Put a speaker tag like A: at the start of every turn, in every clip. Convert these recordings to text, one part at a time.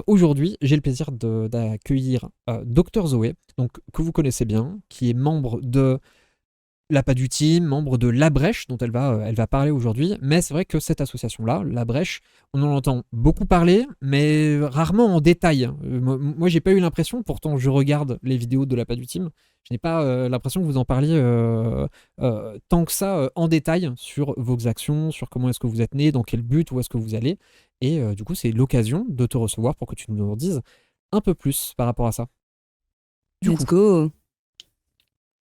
A: Aujourd'hui, j'ai le plaisir d'accueillir Dr Zoé, donc, que vous connaissez bien, qui est membre de l'APA du team, membre de La Brèche, dont elle va parler aujourd'hui. Mais c'est vrai que cette association-là, La Brèche, on en entend beaucoup parler, mais rarement en détail. Moi, j'ai pas eu l'impression, pourtant je regarde les vidéos de l'APA du team, je n'ai pas l'impression que vous en parliez tant que ça en détail sur vos actions, sur comment est-ce que vous êtes né, dans quel but, où est-ce que vous allez. Et du coup, c'est l'occasion de te recevoir pour que tu nous en dises un peu plus par rapport à ça. Du
B: Let's
A: coup,
B: go.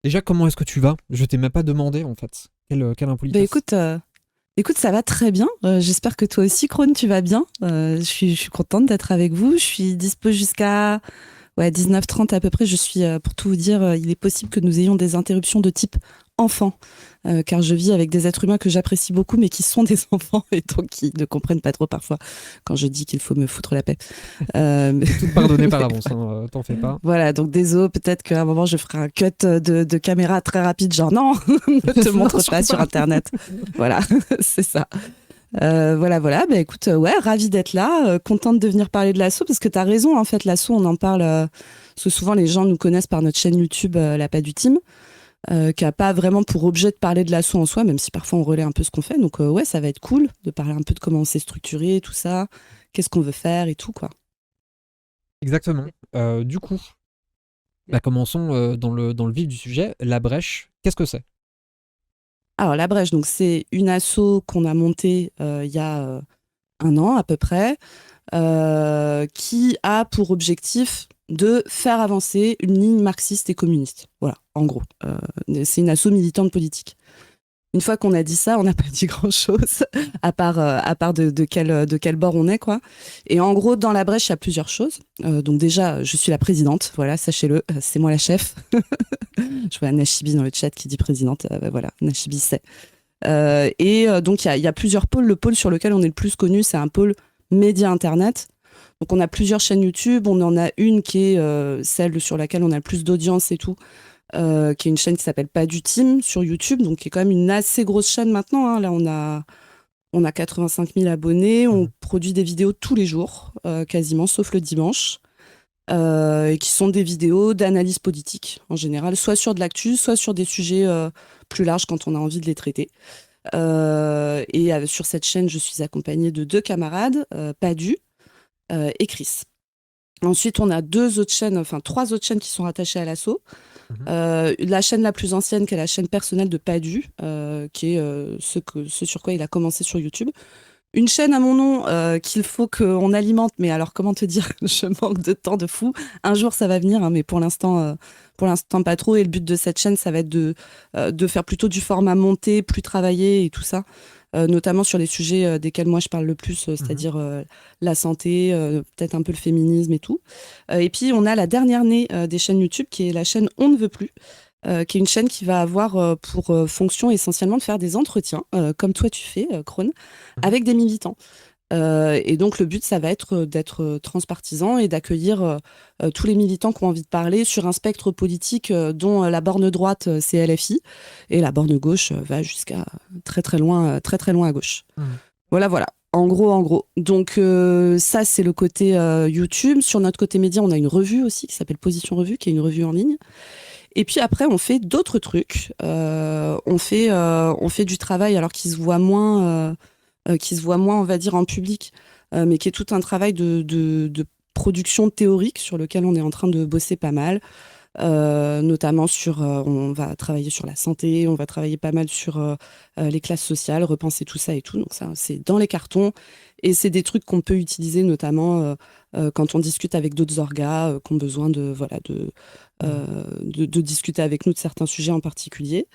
A: déjà, comment est-ce que tu vas? Je t'ai même pas demandé, en fait. Quelle
B: Bah
A: impolitesse.
B: écoute, ça va très bien. J'espère que toi aussi, Crone, tu vas bien. Je suis contente d'être avec vous. Je suis dispo jusqu'à 19h30 à peu près. Je suis, pour tout vous dire, il est possible que nous ayons des interruptions de type enfant, car je vis avec des êtres humains que j'apprécie beaucoup, mais qui sont des enfants et donc qui ne comprennent pas trop parfois quand je dis qu'il faut me foutre la paix. Euh,
A: C'est tout pardonné par
B: mais
A: avance, hein, t'en fais pas.
B: voilà, donc désolé, peut-être qu'à un moment je ferai un cut de caméra très rapide, genre non, ne te
A: Non,
B: montre pas
A: surtout
B: sur
A: pas.
B: Internet. Voilà, c'est ça. Voilà. Bah écoute, ouais, ravie d'être là, contente de venir parler de l'asso, parce que tu as raison, en fait, l'asso, on en parle, parce que souvent les gens nous connaissent par notre chaîne YouTube, La Pas du Team, qui a pas vraiment pour objet de parler de l'asso en soi, même si parfois on relaie un peu ce qu'on fait. Donc ouais, ça va être cool de parler un peu de comment on s'est structuré, tout ça, qu'est-ce qu'on veut faire et tout, quoi.
A: Exactement. Du coup, bah, commençons dans le vif du sujet. La brèche, qu'est-ce que c'est?
B: Alors, La Brèche, donc c'est une asso qu'on a montée il y a un an à peu près, qui a pour objectif de faire avancer une ligne marxiste et communiste. Voilà, en gros. C'est une asso militante politique. Une fois qu'on a dit ça, on n'a pas dit grand-chose, à part de quel bord on est, quoi. Et en gros, dans La Brèche, il y a plusieurs choses. Donc déjà, je suis la présidente, voilà, sachez-le, c'est moi la chef. Je vois Nachibi dans le chat qui dit présidente, voilà, Nachibi c'est. Donc, il y a plusieurs pôles. Le pôle sur lequel on est le plus connu, c'est un pôle média Internet. Donc, on a plusieurs chaînes YouTube. On en a une qui est celle sur laquelle on a le plus d'audience et tout, qui est une chaîne qui s'appelle Pas du Team sur YouTube, donc qui est quand même une assez grosse chaîne maintenant, hein. Là, on a 85 000 abonnés. On
A: Mhm.
B: produit des vidéos tous les jours, quasiment, sauf le dimanche. Et qui sont des vidéos d'analyse politique, en général, soit sur de l'actu, soit sur des sujets plus larges quand on a envie de les traiter. Sur cette chaîne, je suis accompagnée de deux camarades, Padu et Chris. Ensuite, on a trois autres chaînes qui sont rattachées à l'assaut.
A: Mhm.
B: La chaîne la plus ancienne, qui est la chaîne personnelle de Padu, qui est ce sur quoi il a commencé sur YouTube. Une chaîne à mon nom qu'il faut qu'on alimente, mais alors comment te dire, je manque de temps de fou. Un jour ça va venir, hein, mais pour l'instant pas trop. Et le but de cette chaîne, ça va être de faire plutôt du format monté, plus travaillé et tout ça, notamment sur les sujets desquels moi je parle le plus,
A: Mhm.
B: c'est-à-dire la santé, peut-être un peu le féminisme et tout. Et puis on a la dernière née des chaînes YouTube, qui est la chaîne On ne veut plus, qui est une chaîne qui va avoir pour fonction essentiellement de faire des entretiens, comme toi tu fais, Crone,
A: Mhm.
B: avec des militants. Et donc le but, ça va être d'être transpartisan et d'accueillir tous les militants qui ont envie de parler sur un spectre politique dont la borne droite, c'est LFI, et la borne gauche va jusqu'à très très loin à gauche.
A: Mhm.
B: Voilà. En gros. Donc ça, c'est le côté YouTube. Sur notre côté média, on a une revue aussi qui s'appelle Position Revue, qui est une revue en ligne. Et puis après, on fait d'autres trucs. On fait du travail alors qui se voit moins, on va dire, en public, mais qui est tout un travail de production théorique sur lequel on est en train de bosser pas mal. Notamment on va travailler sur la santé, on va travailler pas mal sur les classes sociales, repenser tout ça et tout. Donc ça, c'est dans les cartons et c'est des trucs qu'on peut utiliser notamment quand on discute avec d'autres orgas qui ont besoin
A: Mhm.
B: de discuter avec nous de certains sujets en particulier.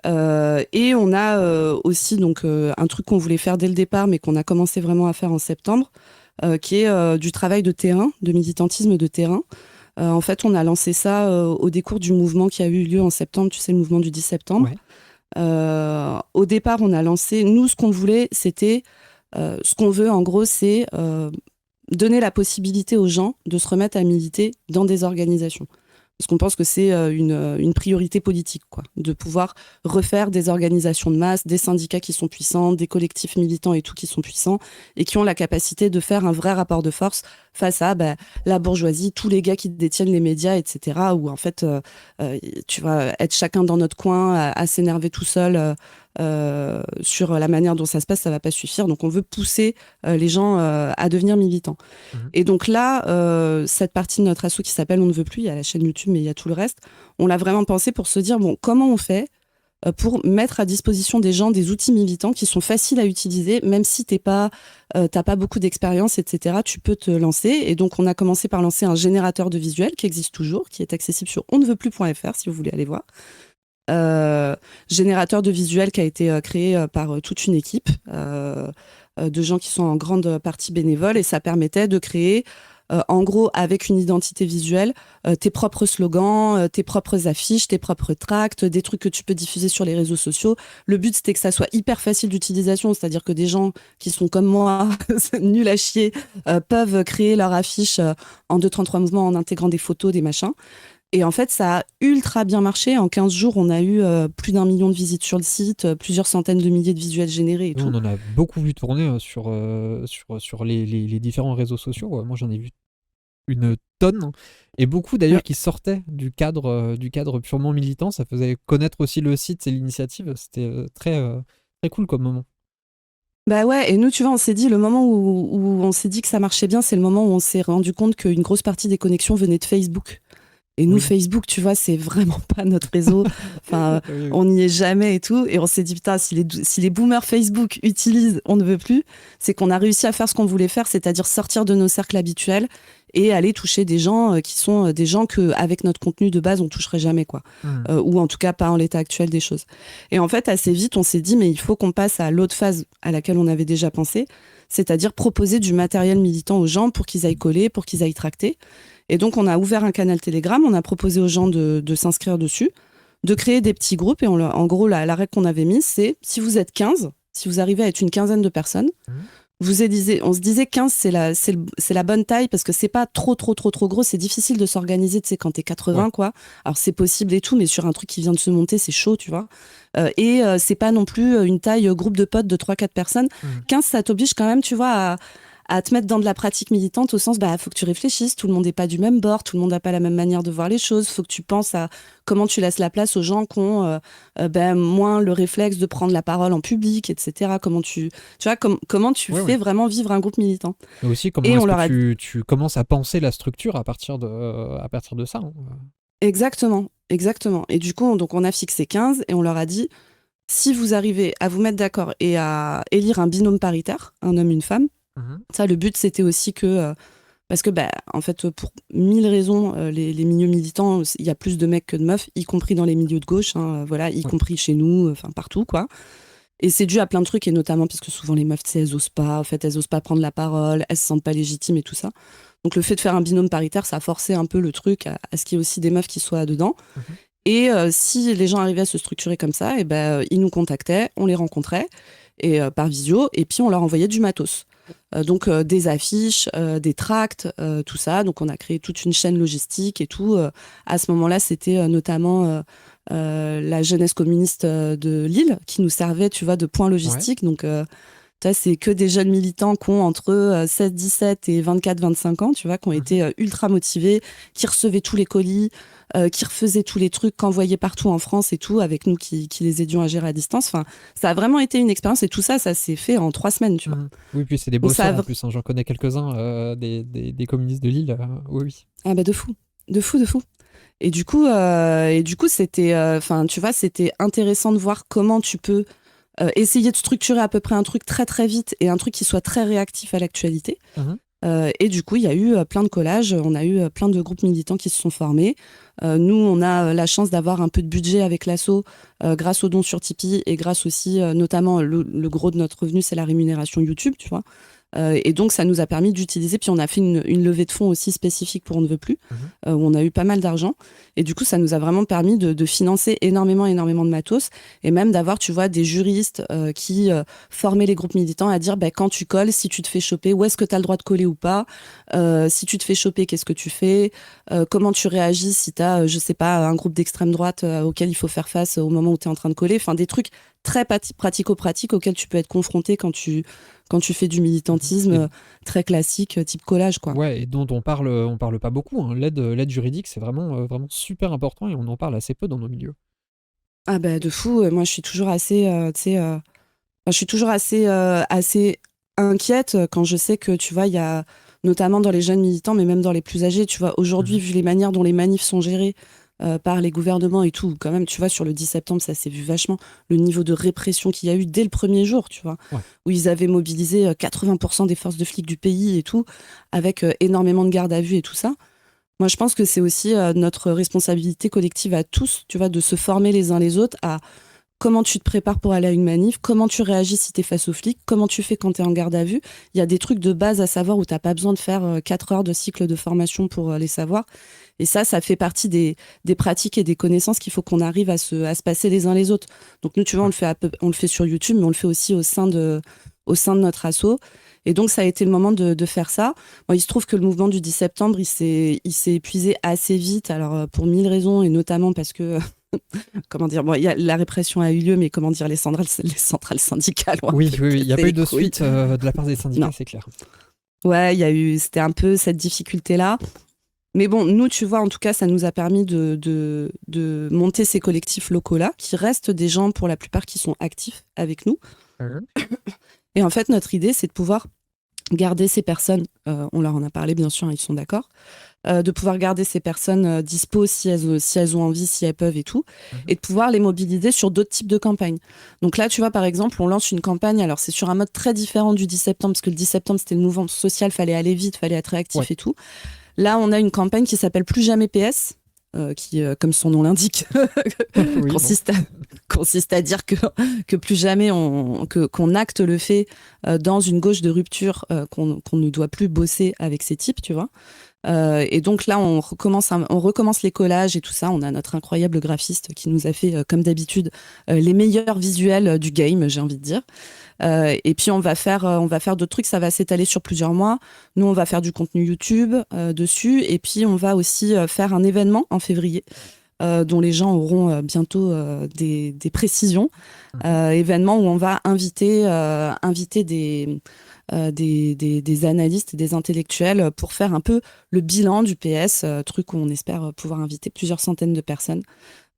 B: Et on a aussi donc un truc qu'on voulait faire dès le départ, mais qu'on a commencé vraiment à faire en septembre, qui est du travail de terrain, de militantisme de terrain. En fait, on a lancé ça au décours du mouvement qui a eu lieu en septembre, tu sais, le mouvement du 10 septembre.
A: Ouais.
B: Au départ, on a lancé, nous, ce qu'on voulait, c'était, ce qu'on veut, en gros, c'est donner la possibilité aux gens de se remettre à militer dans des organisations. parce qu'on pense que c'est une priorité politique, quoi, de pouvoir refaire des organisations de masse, des syndicats qui sont puissants, des collectifs militants et tout qui sont puissants, et qui ont la capacité de faire un vrai rapport de force face à la bourgeoisie, tous les gars qui détiennent les médias, etc., où en fait, tu vois, être chacun dans notre coin, à s'énerver tout seul sur la manière dont ça se passe, ça va pas suffire. Donc on veut pousser les gens à devenir militants. Et donc là, cette partie de notre asso qui s'appelle On ne veut plus, il y a la chaîne YouTube, mais il y a tout le reste, on l'a vraiment pensé pour se dire, bon, comment on fait pour mettre à disposition des gens des outils militants qui sont faciles à utiliser, même si t'as pas beaucoup d'expérience, etc., tu peux te lancer. Et donc, on a commencé par lancer un générateur de visuels qui existe toujours, qui est accessible sur onneveutplus.fr si vous voulez aller voir. Générateur de visuels qui a été créé par toute une équipe de gens qui sont en grande partie bénévoles, et ça permettait de créer en gros, avec une identité visuelle, tes propres slogans, tes propres affiches, tes propres tracts, des trucs que tu peux diffuser sur les réseaux sociaux. Le but, c'était que ça soit hyper facile d'utilisation, c'est-à-dire que des gens qui sont comme moi, nuls à chier, peuvent créer leur affiche en 2-3 mouvements en intégrant des photos, des machins. Et en fait, ça a ultra bien marché. En 15 jours, on a eu plus d'1 million de visites sur le site, plusieurs centaines de milliers de visuels générés et tout.
A: On en a beaucoup vu tourner sur les différents réseaux sociaux. Moi, j'en ai vu une tonne, et beaucoup d'ailleurs qui sortaient du cadre purement militant. Ça faisait connaître aussi le site et l'initiative. C'était très cool comme moment.
B: Bah ouais, et nous, tu vois, on s'est dit, le moment où on s'est dit que ça marchait bien, c'est le moment où on s'est rendu compte qu'une grosse partie des connexions venait de Facebook. Et nous, Facebook, tu vois, c'est vraiment pas notre réseau. Enfin, on n'y est jamais et tout. Et on s'est dit, putain, si les boomers Facebook utilisent On ne veut plus, c'est qu'on a réussi à faire ce qu'on voulait faire, c'est-à-dire sortir de nos cercles habituels et aller toucher des gens qui sont des gens qu'avec notre contenu de base, on toucherait jamais, quoi. Ou en tout cas, pas en l'état actuel des choses. Et en fait, assez vite, on s'est dit, mais il faut qu'on passe à l'autre phase à laquelle on avait déjà pensé, c'est-à-dire proposer du matériel militant aux gens pour qu'ils aillent coller, pour qu'ils aillent tracter. Et donc, on a ouvert un canal Telegram, on a proposé aux gens de s'inscrire dessus, de créer des petits groupes. Et en gros, la règle qu'on avait mise, c'est si vous êtes 15, si vous arrivez à être une quinzaine de personnes, on se disait 15, c'est la bonne taille parce que c'est pas trop gros. C'est difficile de s'organiser, tu sais, quand t'es 80, quoi. Alors, c'est possible et tout, mais sur un truc qui vient de se monter, c'est chaud, tu vois. Et c'est pas non plus une taille groupe de potes de 3-4 personnes. 15, ça t'oblige quand même, tu vois, à te mettre dans de la pratique militante au sens, faut que tu réfléchisses, tout le monde n'est pas du même bord, tout le monde n'a pas la même manière de voir les choses, faut que tu penses à comment tu laisses la place aux gens qui ont moins le réflexe de prendre la parole en public, etc. Comment tu fais vraiment vivre un groupe militant.
A: Mais aussi, comment tu commences à penser la structure à partir de ça. Hein.
B: Exactement. Et du coup, donc on a fixé 15 et on leur a dit, si vous arrivez à vous mettre d'accord et à élire un binôme paritaire, un homme, une femme, ça, le but, c'était aussi que... parce que, en fait, pour 1000 raisons, les milieux militants, il y a plus de mecs que de meufs, y compris dans les milieux de gauche, hein, voilà, y compris chez nous, enfin partout, quoi. Et c'est dû à plein de trucs, et notamment parce que souvent les meufs, tu sais, elles osent pas, en fait, elles osent pas prendre la parole, elles se sentent pas légitimes et tout ça. Donc le fait de faire un binôme paritaire, ça a forcé un peu le truc à ce qu'il y ait aussi des meufs qui soient dedans. Et si les gens arrivaient à se structurer comme ça, et ils nous contactaient, on les rencontrait et, par visio, et puis on leur envoyait du matos. Donc des affiches, des tracts, tout ça. Donc on a créé toute une chaîne logistique et tout. À ce moment-là, c'était notamment la jeunesse communiste de Lille qui nous servait, tu vois, de point logistique. Donc c'est que des jeunes militants qui ont entre 16, 17 et 24, 25 ans, tu vois, qui ont été ultra motivés, qui recevaient tous les colis, qui refaisaient tous les trucs qu'envoyaient partout en France et tout, avec nous qui les aidions à gérer à distance. Enfin, ça a vraiment été une expérience et tout ça, ça s'est fait en 3 semaines, tu vois.
A: Oui, puis c'est des bosseurs en plus. Hein. J'en connais quelques-uns des communistes de Lille. Oui.
B: Ah de fou. Et du coup, c'était, tu vois, c'était intéressant de voir comment tu peux essayer de structurer à peu près un truc très très vite et un truc qui soit très réactif à l'actualité. Et du coup, il y a eu plein de collages, on a eu plein de groupes militants qui se sont formés. Nous, on a la chance d'avoir un peu de budget avec l'asso grâce aux dons sur Tipeee et grâce aussi, notamment, le gros de notre revenu, c'est la rémunération YouTube, tu vois. Et donc, ça nous a permis d'utiliser. Puis, on a fait une levée de fonds aussi spécifique pour On ne veut plus, où on a eu pas mal d'argent. Et du coup, ça nous a vraiment permis de financer énormément de matos et même d'avoir, tu vois, des juristes qui formaient les groupes militants à dire quand tu colles, si tu te fais choper, où est-ce que tu as le droit de coller ou pas? Si tu te fais choper, qu'est-ce que tu fais? Comment tu réagis si tu as, je sais pas, un groupe d'extrême droite auquel il faut faire face au moment où tu es en train de coller? Enfin, des trucs très pratico-pratiques auxquels tu peux être confronté quand tu fais du militantisme très classique, type collage, quoi.
A: Ouais, et dont on parle pas beaucoup. Hein. L'aide juridique, c'est vraiment super important et on en parle assez peu dans nos milieux.
B: Ah bah de fou. Moi, je suis toujours assez, je suis toujours assez inquiète quand je sais que, tu vois, il y a notamment dans les jeunes militants, mais même dans les plus âgés, tu vois, aujourd'hui, vu les manières dont les manifs sont gérés par les gouvernements et tout, quand même, tu vois, sur le 10 septembre, ça s'est vu vachement, le niveau de répression qu'il y a eu dès le premier jour, tu vois, où ils avaient mobilisé 80% des forces de flics du pays et tout, avec énormément de garde à vue et tout ça. Moi, je pense que c'est aussi notre responsabilité collective à tous, tu vois, de se former les uns les autres à comment tu te prépares pour aller à une manif, comment tu réagis si tu es face aux flics, comment tu fais quand tu es en garde à vue. Il y a des trucs de base à savoir où tu n'as pas besoin de faire 4 heures de cycle de formation pour les savoir. Et ça fait partie des pratiques et des connaissances qu'il faut qu'on arrive à se passer les uns les autres. Donc nous, tu vois, on le fait sur YouTube, mais on le fait aussi au sein de notre asso. Et donc, ça a été le moment de faire ça. Bon, il se trouve que le mouvement du 10 septembre, il s'est épuisé assez vite, alors pour 1000 raisons, et notamment parce que comment dire, bon, la répression a eu lieu, mais comment dire, les centrales syndicales ont
A: Oui, il n'y a pas eu de
B: couilles.
A: suite de la part des syndicats,
B: Non.
A: c'est clair.
B: Ouais, c'était un peu cette difficulté-là. Mais bon, nous, tu vois, en tout cas, ça nous a permis de monter ces collectifs locaux-là, qui restent des gens, pour la plupart, qui sont actifs avec nous. Et en fait, notre idée, c'est de pouvoir garder ces personnes, on leur en a parlé, bien sûr, ils sont d'accord, de pouvoir garder ces personnes dispo si elles ont envie, si elles peuvent et tout, et de pouvoir les mobiliser sur d'autres types de campagnes. Donc là, tu vois, par exemple, on lance une campagne, alors c'est sur un mode très différent du 10 septembre, parce que le 10 septembre, c'était le mouvement social, fallait aller vite, fallait être réactif et tout. Là, on a une campagne qui s'appelle Plus jamais PS, qui, comme son nom l'indique, consiste à dire que plus jamais qu'on acte le fait dans une gauche de rupture qu'on ne doit plus bosser avec ces types, tu vois. Et donc là, on recommence les collages et tout ça. On a notre incroyable graphiste qui nous a fait, comme d'habitude, les meilleurs visuels du game, j'ai envie de dire. Et puis on va faire d'autres trucs. Ça va s'étaler sur plusieurs mois. Nous, on va faire du contenu YouTube dessus. Et puis on va aussi faire un événement en février. Dont les gens auront bientôt des précisions. Événement où on va inviter des analystes et des intellectuels pour faire un peu le bilan du PS, truc où on espère pouvoir inviter plusieurs centaines de personnes.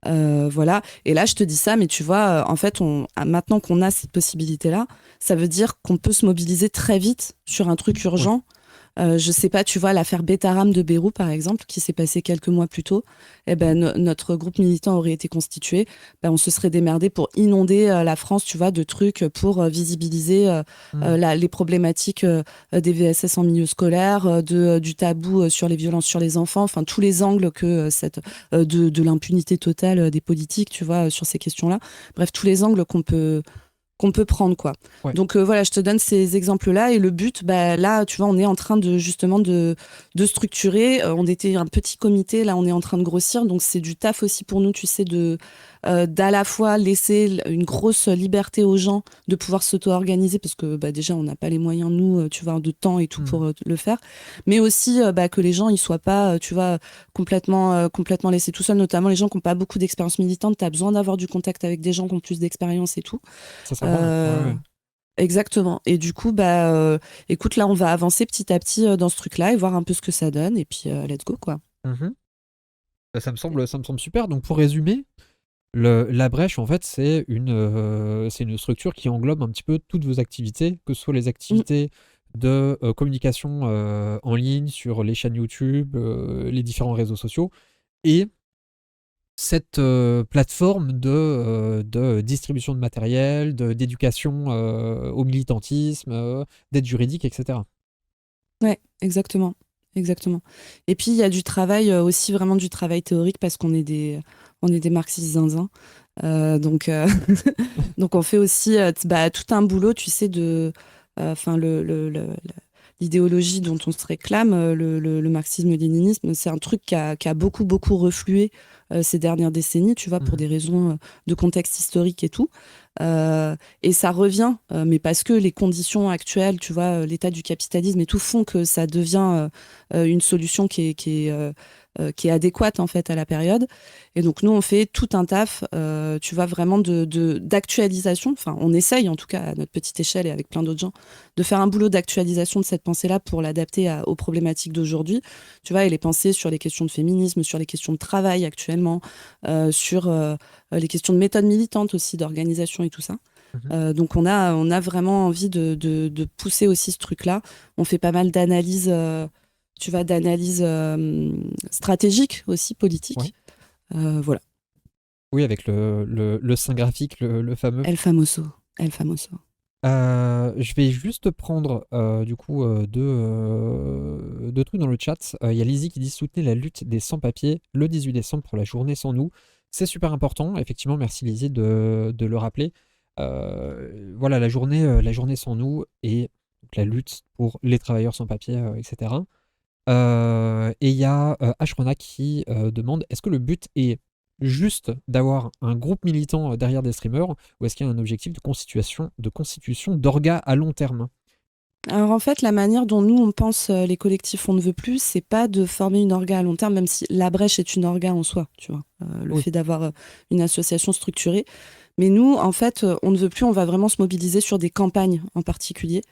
B: Voilà. Et là, je te dis ça, mais tu vois, en fait, maintenant qu'on a cette possibilité-là, ça veut dire qu'on peut se mobiliser très vite sur un truc urgent. Je sais pas, tu vois, l'affaire Betaram de Beyrouth, par exemple, qui s'est passée quelques mois plus tôt, eh ben, notre groupe militant aurait été constitué. Ben, on se serait démerdé pour inonder la France, tu vois, de trucs pour visibiliser les problématiques des VSS en milieu scolaire, du tabou sur les violences sur les enfants, enfin, tous les angles que de l'impunité totale des politiques, tu vois, sur ces questions-là. Bref, tous les angles qu'on peut prendre, quoi. Donc voilà, je te donne ces exemples-là et le but, là, tu vois, on est en train de justement de structurer. On était un petit comité, là, on est en train de grossir, donc c'est du taf aussi pour nous, tu sais, d'à la fois laisser une grosse liberté aux gens de pouvoir s'auto-organiser parce que déjà on n'a pas les moyens, nous, tu vois, de temps et tout pour le faire, mais aussi que les gens ils soient pas, tu vois, complètement laissés tout seuls, notamment les gens qui n'ont pas beaucoup d'expérience militante. Tu as besoin d'avoir du contact avec des gens qui ont plus d'expérience et tout.
A: Ça,
B: Exactement. Et du coup, écoute, là, on va avancer petit à petit dans ce truc-là et voir un peu ce que ça donne. Et puis, let's go, quoi.
A: Ça me semble super. Donc, pour résumer, la brèche, en fait, c'est une structure qui englobe un petit peu toutes vos activités, que ce soit les activités de communication en ligne sur les chaînes YouTube, les différents réseaux sociaux, et cette plateforme de distribution de matériel, d'éducation au militantisme, d'aide juridique, etc.
B: Ouais, exactement. Exactement. Et puis, il y a du travail, aussi vraiment du travail théorique parce qu'on est des marxistes zinzins. Donc on fait aussi tout un boulot, tu sais, enfin l'idéologie dont on se réclame, le marxisme-léninisme, c'est un truc qui a beaucoup, beaucoup reflué ces dernières décennies, tu vois, pour des raisons de contexte historique et tout. Et ça revient, mais parce que les conditions actuelles, tu vois, l'état du capitalisme et tout font que ça devient une solution qui est adéquate en fait à la période. Et donc nous, on fait tout un taf, tu vois, vraiment d'actualisation. Enfin, on essaye en tout cas à notre petite échelle et avec plein d'autres gens de faire un boulot d'actualisation de cette pensée-là pour l'adapter aux problématiques d'aujourd'hui. Tu vois, et les pensées sur les questions de féminisme, sur les questions de travail actuellement, sur les questions de méthode militante aussi, d'organisation et tout ça. Donc on a vraiment envie de pousser aussi ce truc-là. On fait pas mal d'analyses, tu vois, d'analyses stratégiques aussi, politiques. Voilà.
A: Oui, avec le sein graphique, le fameux.
B: El famoso. El famoso.
A: Je vais juste prendre du coup deux trucs dans le chat. Il y a Lizzie qui dit soutenez la lutte des sans-papiers le 18 décembre pour la journée sans nous. C'est super important. Effectivement, merci Lizzie de le rappeler. Voilà, la journée sans nous et donc, la lutte pour les travailleurs sans papier, etc. Et il y a Ashrona qui demande est-ce que le but est juste d'avoir un groupe militant derrière des streamers ou est-ce qu'il y a un objectif de constitution d'orgas à long terme?
B: Alors en fait, la manière dont nous on pense les collectifs On ne veut plus, c'est pas de former une orga à long terme, même si la brèche est une orga en soi, tu vois, le fait d'avoir une association structurée. Mais nous, en fait, On ne veut plus, on va vraiment se mobiliser sur des campagnes en particulier.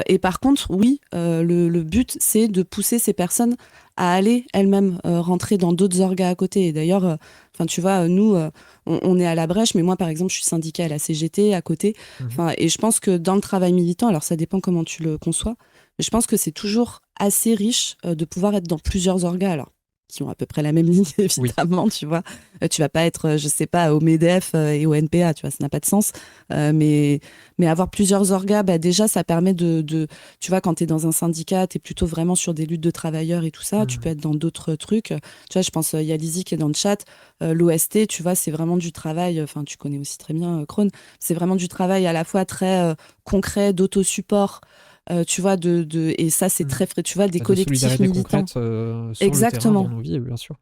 B: Et par contre, oui, le but, c'est de pousser ces personnes à aller elles-mêmes rentrer dans d'autres orgas à côté. Et d'ailleurs, tu vois, nous, on est à la brèche, mais moi, par exemple, je suis syndicat à la CGT à côté. Et je pense que dans le travail militant, alors ça dépend comment tu le conçois, mais je pense que c'est toujours assez riche de pouvoir être dans plusieurs orgas. Alors, qui ont à peu près la même ligne, évidemment, tu vois. Tu vas pas être, je sais pas, au MEDEF et au NPA, tu vois, ça n'a pas de sens. Mais avoir plusieurs orgas, bah, déjà, ça permet tu vois, quand tu es dans un syndicat, tu es plutôt vraiment sur des luttes de travailleurs et tout ça. Tu peux être dans d'autres trucs. Tu vois, je pense, il y a Lizzie qui est dans le chat. L'OST, tu vois, c'est vraiment du travail. Enfin, tu connais aussi très bien Krone. C'est vraiment du travail à la fois très concret, d'autosupport. Tu vois, et ça, c'est très frais. Tu vois, des collectifs militants.
A: Sur
B: Exactement.
A: le terrain, dans nos vies, bien sûr.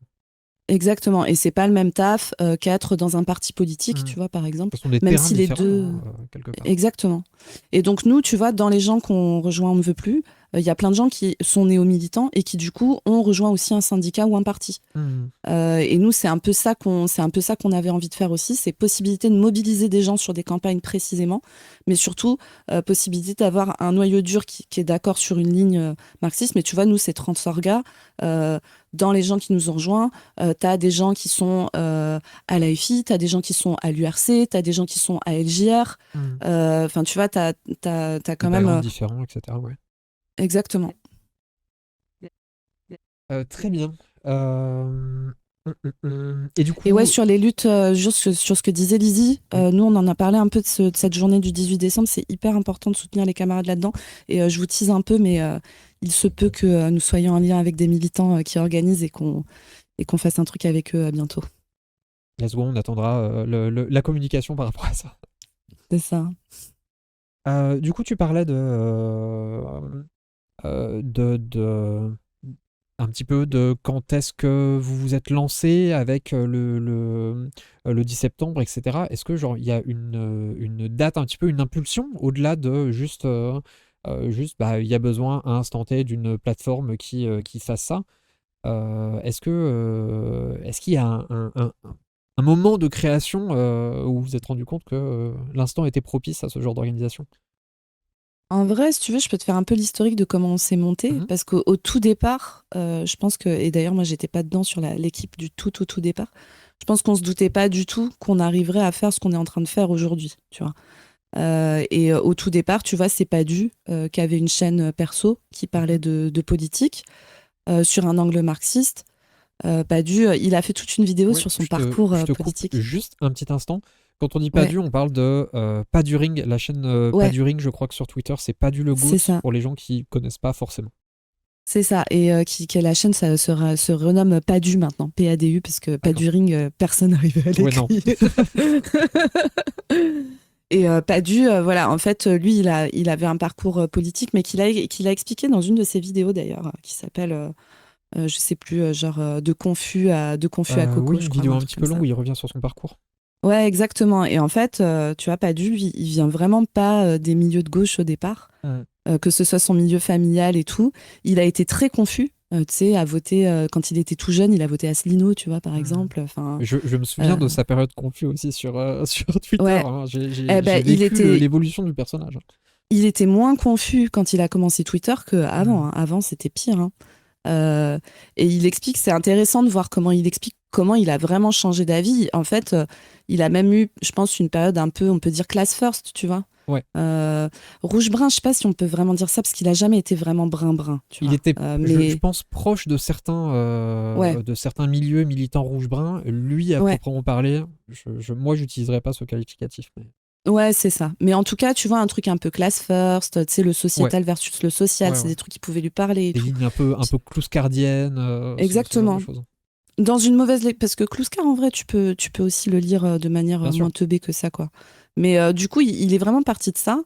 B: Exactement. Et c'est pas le même taf qu'être dans un parti politique, tu vois, par exemple.
A: Ce sont des
B: même
A: terrains
B: si les
A: différents,
B: deux.
A: quelque part.
B: Exactement. Et donc, nous, tu vois, dans les gens qu'on rejoint On ne veut plus, il y a plein de gens qui sont néo-militants et qui, du coup, ont rejoint aussi un syndicat ou un parti. Et nous, c'est un peu ça qu'on avait envie de faire aussi, c'est possibilité de mobiliser des gens sur des campagnes précisément, mais surtout possibilité d'avoir un noyau dur qui est d'accord sur une ligne marxiste. Mais tu vois, nous, c'est 30 orgas. Dans les gens qui nous ont rejoints, tu as des gens qui sont à l'AFI, tu as des gens qui sont à l'URC, tu as des gens qui sont à LJR. Enfin, tu vois, tu as quand même...
A: différents, etc. Ouais.
B: Exactement.
A: Très bien. Et du coup...
B: Et ouais, sur les luttes, juste sur ce que disait Lizzie, nous, on en a parlé un peu de cette journée du 18 décembre. C'est hyper important de soutenir les camarades là-dedans. Et je vous tease un peu, mais il se peut que nous soyons en lien avec des militants qui organisent et qu'on fasse un truc avec eux bientôt.
A: Let's go, on attendra la communication par rapport à ça.
B: C'est ça.
A: Du coup, tu parlais un petit peu de quand est-ce que vous vous êtes lancé avec le 10 septembre, etc. Est-ce que genre il y a une date, un petit peu une impulsion au-delà de juste il y a besoin à instant T d'une plateforme qui fasse ça. Est-ce qu'il y a un moment de création où vous vous êtes rendu compte que l'instant était propice à ce genre d'organisation?
B: En vrai, si tu veux, je peux te faire un peu l'historique de comment on s'est monté, parce qu'au tout départ, je pense que, et d'ailleurs moi j'étais pas dedans sur l'équipe du tout départ, je pense qu'on se doutait pas du tout qu'on arriverait à faire ce qu'on est en train de faire aujourd'hui, tu vois. Et au tout départ, tu vois, c'est Padu qui avait une chaîne perso qui parlait de politique sur un angle marxiste. Padu, il a fait toute une vidéo sur son parcours politique.
A: Coupe juste un petit instant. Quand on dit Padu, on parle de Paduring, la chaîne Paduring, je crois que sur Twitter, c'est Padu le Goat pour les gens qui connaissent pas forcément. C'est
B: ça, et la chaîne ça se renomme Padu maintenant, PADU, parce que Paduring, personne n'arrivait à l'écrire. Et Padu, voilà, en fait, lui, il avait un parcours politique, mais qu'il a expliqué dans une de ses vidéos d'ailleurs, qui s'appelle, je sais plus, genre de Confus à
A: Oui,
B: Coco, je
A: une
B: crois,
A: vidéo
B: un
A: un
B: truc
A: petit peu
B: comme
A: longue
B: ça.
A: où il revient sur son parcours.
B: Ouais, exactement. Et en fait, tu vois, Padu, lui, il vient vraiment pas des milieux de gauche au départ,
A: Mm.
B: que ce soit son milieu familial et tout. Il a été très confus. Tu sais, à voter, quand il était tout jeune, il a voté Asselineau, tu vois, par
A: Mm.
B: exemple. Enfin,
A: Je me souviens
B: euh,
A: de sa période confus aussi sur Twitter,
B: ouais.
A: hein.
B: Eh
A: J'ai
B: ben, il
A: vécu
B: était,
A: l'évolution du personnage.
B: il était moins confus quand il a commencé Twitter qu'avant.
A: Mm.
B: Hein. Avant, c'était pire. Hein. Euh, et il explique, c'est intéressant de voir comment il explique comment il a vraiment changé d'avis. En fait, il a même eu, je pense, une période un peu, on peut dire class first, tu vois.
A: Ouais.
B: Rouge-brun, je sais pas si on peut vraiment dire ça parce qu'il a jamais été vraiment brun-brun, tu
A: Il
B: vois.
A: était, je
B: Mais
A: pense, proche
B: ouais,
A: de certains milieux militants rouge-brun. Lui, à
B: ouais,
A: proprement parler, moi, j'utiliserais pas ce qualificatif. Mais...
B: ouais, c'est ça. Mais en tout cas, tu vois, un truc un peu class first, tu sais, le
A: Ouais,
B: sociétal versus le social,
A: ouais,
B: c'est
A: ouais.
B: des trucs qui pouvaient lui parler et
A: Des
B: tout.
A: lignes un peu clouscardiennes, ce genre de
B: Exactement.
A: choses.
B: Dans une mauvaise parce que Kluskar, en vrai, tu peux aussi le lire de manière
A: Bien sûr.
B: moins teubée que ça, quoi. Mais du coup, il est vraiment parti de ça.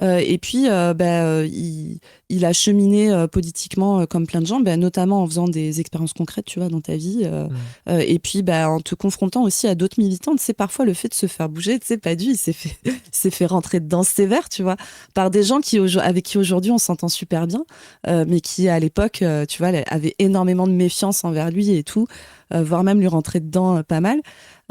B: Et puis, il a cheminé politiquement comme plein de gens, notamment en faisant des expériences concrètes, tu vois, dans ta vie.
A: Mm.
B: Et puis, en te confrontant aussi à d'autres militants. Tu sais, parfois, le fait de se faire bouger, tu sais, Padu, il s'est fait rentrer dedans sévère, tu vois, par des gens avec qui aujourd'hui on s'entend super bien, mais qui, à l'époque, tu vois, avaient énormément de méfiance envers lui et tout, voire même lui rentrer dedans pas mal.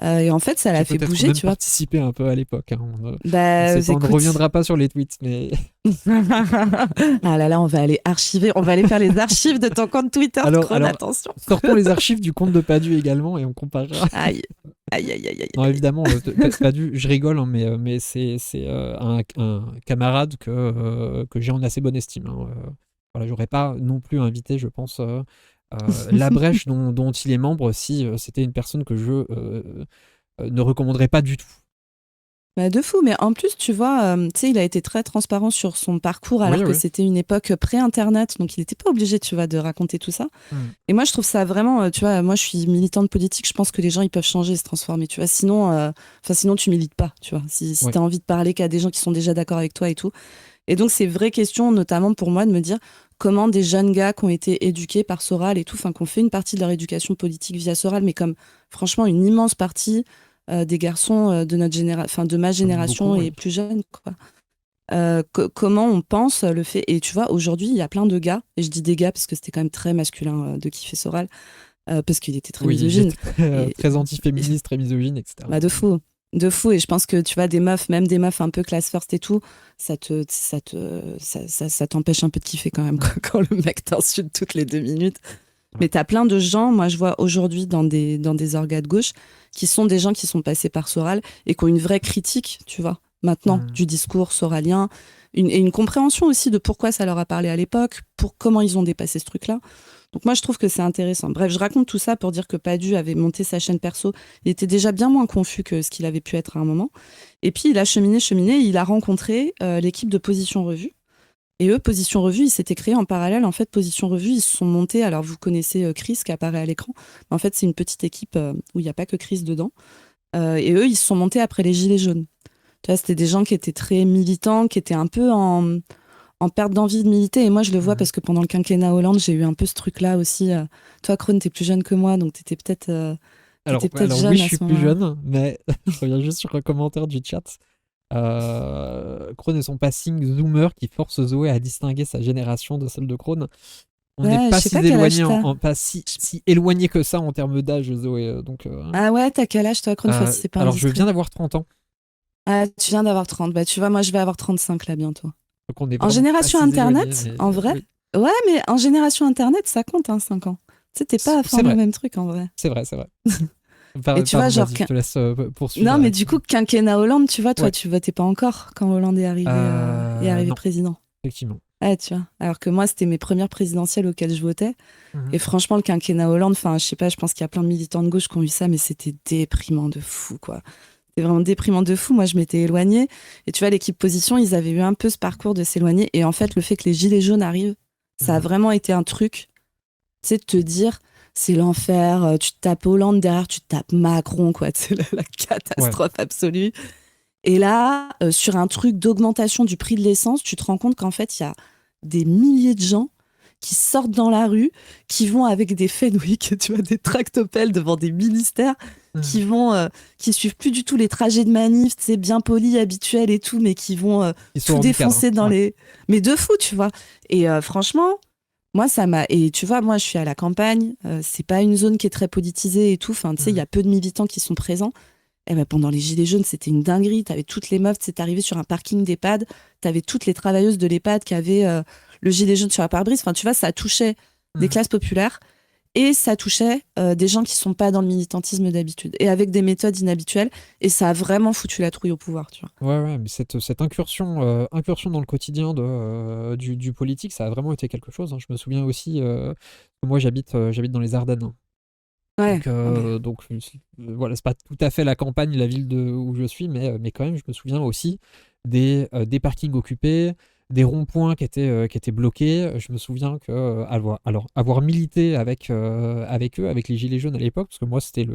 B: Et en fait, ça l'a
A: J'ai
B: fait
A: peut-être
B: bouger,
A: même
B: tu vois.
A: participé un peu à l'époque, hein. On ne sait pas, on ne
B: Écoute.
A: reviendra pas sur les tweets, mais
B: Ah là là, on va aller archiver, on va aller faire les archives de ton compte Twitter, Crone,
A: alors,
B: attention.
A: sortons les archives du compte de Padu également et on comparera.
B: Aïe, aïe, aïe, aïe, aïe.
A: Non,
B: Aïe.
A: évidemment, Padu, je rigole, hein, mais c'est un camarade que j'ai en assez bonne estime, hein. Voilà, j'aurais pas non plus invité, je pense, la brèche dont il est membre si c'était une personne que je ne recommanderais pas du tout.
B: De fou, mais en plus, tu vois, tu sais, il a été très transparent sur son parcours
A: Oui,
B: alors que
A: oui.
B: c'était une époque pré-internet, donc il n'était pas obligé, tu vois, de raconter tout ça.
A: Mm.
B: Et moi, je trouve ça vraiment, tu vois, moi, je suis militante politique, je pense que les gens, ils peuvent changer et se transformer, tu vois. Sinon, sinon tu milites pas, tu vois. Si
A: Ouais.
B: tu as envie de parler qu'à des gens qui sont déjà d'accord avec toi et tout. Et donc, c'est une vraie question, notamment pour moi, de me dire comment des jeunes gars qui ont été éduqués par Soral et tout, enfin, qui ont fait une partie de leur éducation politique via Soral, mais comme franchement une immense partie des garçons de notre enfin, de ma génération
A: Beaucoup,
B: et
A: oui.
B: plus jeunes, quoi. Comment on pense le fait. Et tu vois, aujourd'hui, il y a plein de gars, et je dis des gars parce que c'était quand même très masculin de kiffer Soral, parce qu'il était très
A: Oui, il
B: misogyne.
A: était très,
B: Et,
A: très antiféministe, très misogyne, etc.
B: de fou. De fou. Et je pense que tu vois, des meufs, même des meufs un peu class first et tout, ça t'empêche un peu de kiffer quand même,
A: Mm.
B: quand le mec t'insulte toutes les 2 minutes. Mais t'as plein de gens, moi je vois aujourd'hui dans des orgas de gauche, qui sont des gens qui sont passés par Soral et qui ont une vraie critique, tu vois, maintenant,
A: Mm.
B: du discours soralien, et une compréhension aussi de pourquoi ça leur a parlé à l'époque, pour comment ils ont dépassé ce truc-là. Donc moi je trouve que c'est intéressant. Bref, je raconte tout ça pour dire que Padu avait monté sa chaîne perso. Il était déjà bien moins confus que ce qu'il avait pu être à un moment. Et puis il a cheminé, cheminé, il a rencontré l'équipe de Position Revue. Et eux, Position Revue, ils s'étaient créés en parallèle. En fait, Position Revue, ils se sont montés. Alors, vous connaissez Chris qui apparaît à l'écran. En fait, c'est une petite équipe où il n'y a pas que Chris dedans. Et eux, ils se sont montés après les Gilets jaunes. Tu vois, c'était des gens qui étaient très militants, qui étaient un peu en perte d'envie de militer. Et moi, je le vois
A: Mm.
B: parce que pendant le quinquennat Hollande, j'ai eu un peu ce truc-là aussi. Toi, Crone, t'es plus jeune que moi, donc t'étais peut-être
A: Alors oui,
B: jeune
A: je
B: à
A: suis
B: ce
A: plus
B: moment-là.
A: jeune, mais je reviens juste sur un commentaire du chat. Krone et son passing zoomer qui force Zoé à distinguer sa génération de celle de Krone. On n'est
B: Ouais, je
A: pas
B: sais
A: si
B: pas quel âge
A: éloigné,
B: t'as.
A: pas si éloigné que ça en termes d'âge, Zoé.
B: Ah ouais, t'as quel âge, toi, Crone, enfin, si c'est pas
A: Alors je viens
B: indiscret.
A: d'avoir 30 ans,
B: Ah, tu viens d'avoir 30. Bah, tu vois, moi, je vais avoir 35 là bientôt.
A: donc on n'est
B: En
A: vraiment pas
B: génération
A: si éloigné,
B: Internet,
A: mais
B: en vrai,
A: oui,
B: ouais, mais en génération Internet, ça compte, hein, 5 ans. Tu sais, t'es pas
A: c'est
B: formé au
A: vrai,
B: même truc, en vrai.
A: c'est vrai, c'est vrai.
B: Et tu vois,
A: Pardon,
B: genre,
A: vas-y, je te laisse poursuivre
B: non, mais
A: avec.
B: du coup, quinquennat Hollande, tu vois, toi,
A: Ouais,
B: tu votais pas encore quand Hollande est arrivé
A: non,
B: président.
A: effectivement.
B: Ouais, tu vois. Alors que moi, c'était mes premières présidentielles auxquelles je votais.
A: Mhm.
B: Et franchement, le quinquennat Hollande, enfin, je sais pas, je pense qu'il y a plein de militants de gauche qui ont eu ça, mais c'était déprimant de fou, quoi. C'était vraiment déprimant de fou. Moi, je m'étais éloignée. Et tu vois, l'équipe Position, ils avaient eu un peu ce parcours de s'éloigner. Et en fait, le fait que les Gilets jaunes arrivent, ça a
A: Mhm.
B: vraiment été un truc, tu sais, de te dire, c'est l'enfer. Tu te tapes Hollande derrière, tu te tapes Macron, quoi. C'est la
A: Ouais.
B: catastrophe absolue. Et là, sur un truc d'augmentation du prix de l'essence, tu te rends compte qu'en fait, il y a des milliers de gens qui sortent dans la rue, qui vont avec des Fenwick, tu vois, des tractopelles devant des ministères, qui suivent plus du tout les trajets de manif, c'est bien polis, habituels et tout, mais qui vont
A: Ils sont
B: tout
A: hors du cadre.
B: défoncer dans les... Mais de fou, tu vois. Et franchement, moi, ça m'a... Et tu vois, moi, je suis à la campagne, c'est pas une zone qui est très politisée et tout, enfin, tu sais, il y a peu de militants qui sont présents. Et ben pendant les Gilets jaunes, c'était une dinguerie. T'avais toutes les meufs, c'est arrivé sur un parking d'EHPAD. T'avais toutes les travailleuses de l'EHPAD qui avaient le gilet jaune sur la pare-brise. Enfin, tu vois, ça touchait des classes populaires et ça touchait des gens qui sont pas dans le militantisme d'habitude et avec des méthodes inhabituelles. Et ça a vraiment foutu la trouille au pouvoir, tu vois.
A: Ouais, mais cette incursion dans le quotidien du politique, ça a vraiment été quelque chose, hein. Je me souviens aussi que moi, j'habite dans les Ardennes, hein.
B: Ouais.
A: Donc, voilà, c'est pas tout à fait la campagne, la ville où je suis, mais quand même, je me souviens aussi des parkings occupés, des ronds-points qui étaient bloqués. Je me souviin que avoir milité avec eux, avec les Gilets jaunes à l'époque, parce que moi, c'était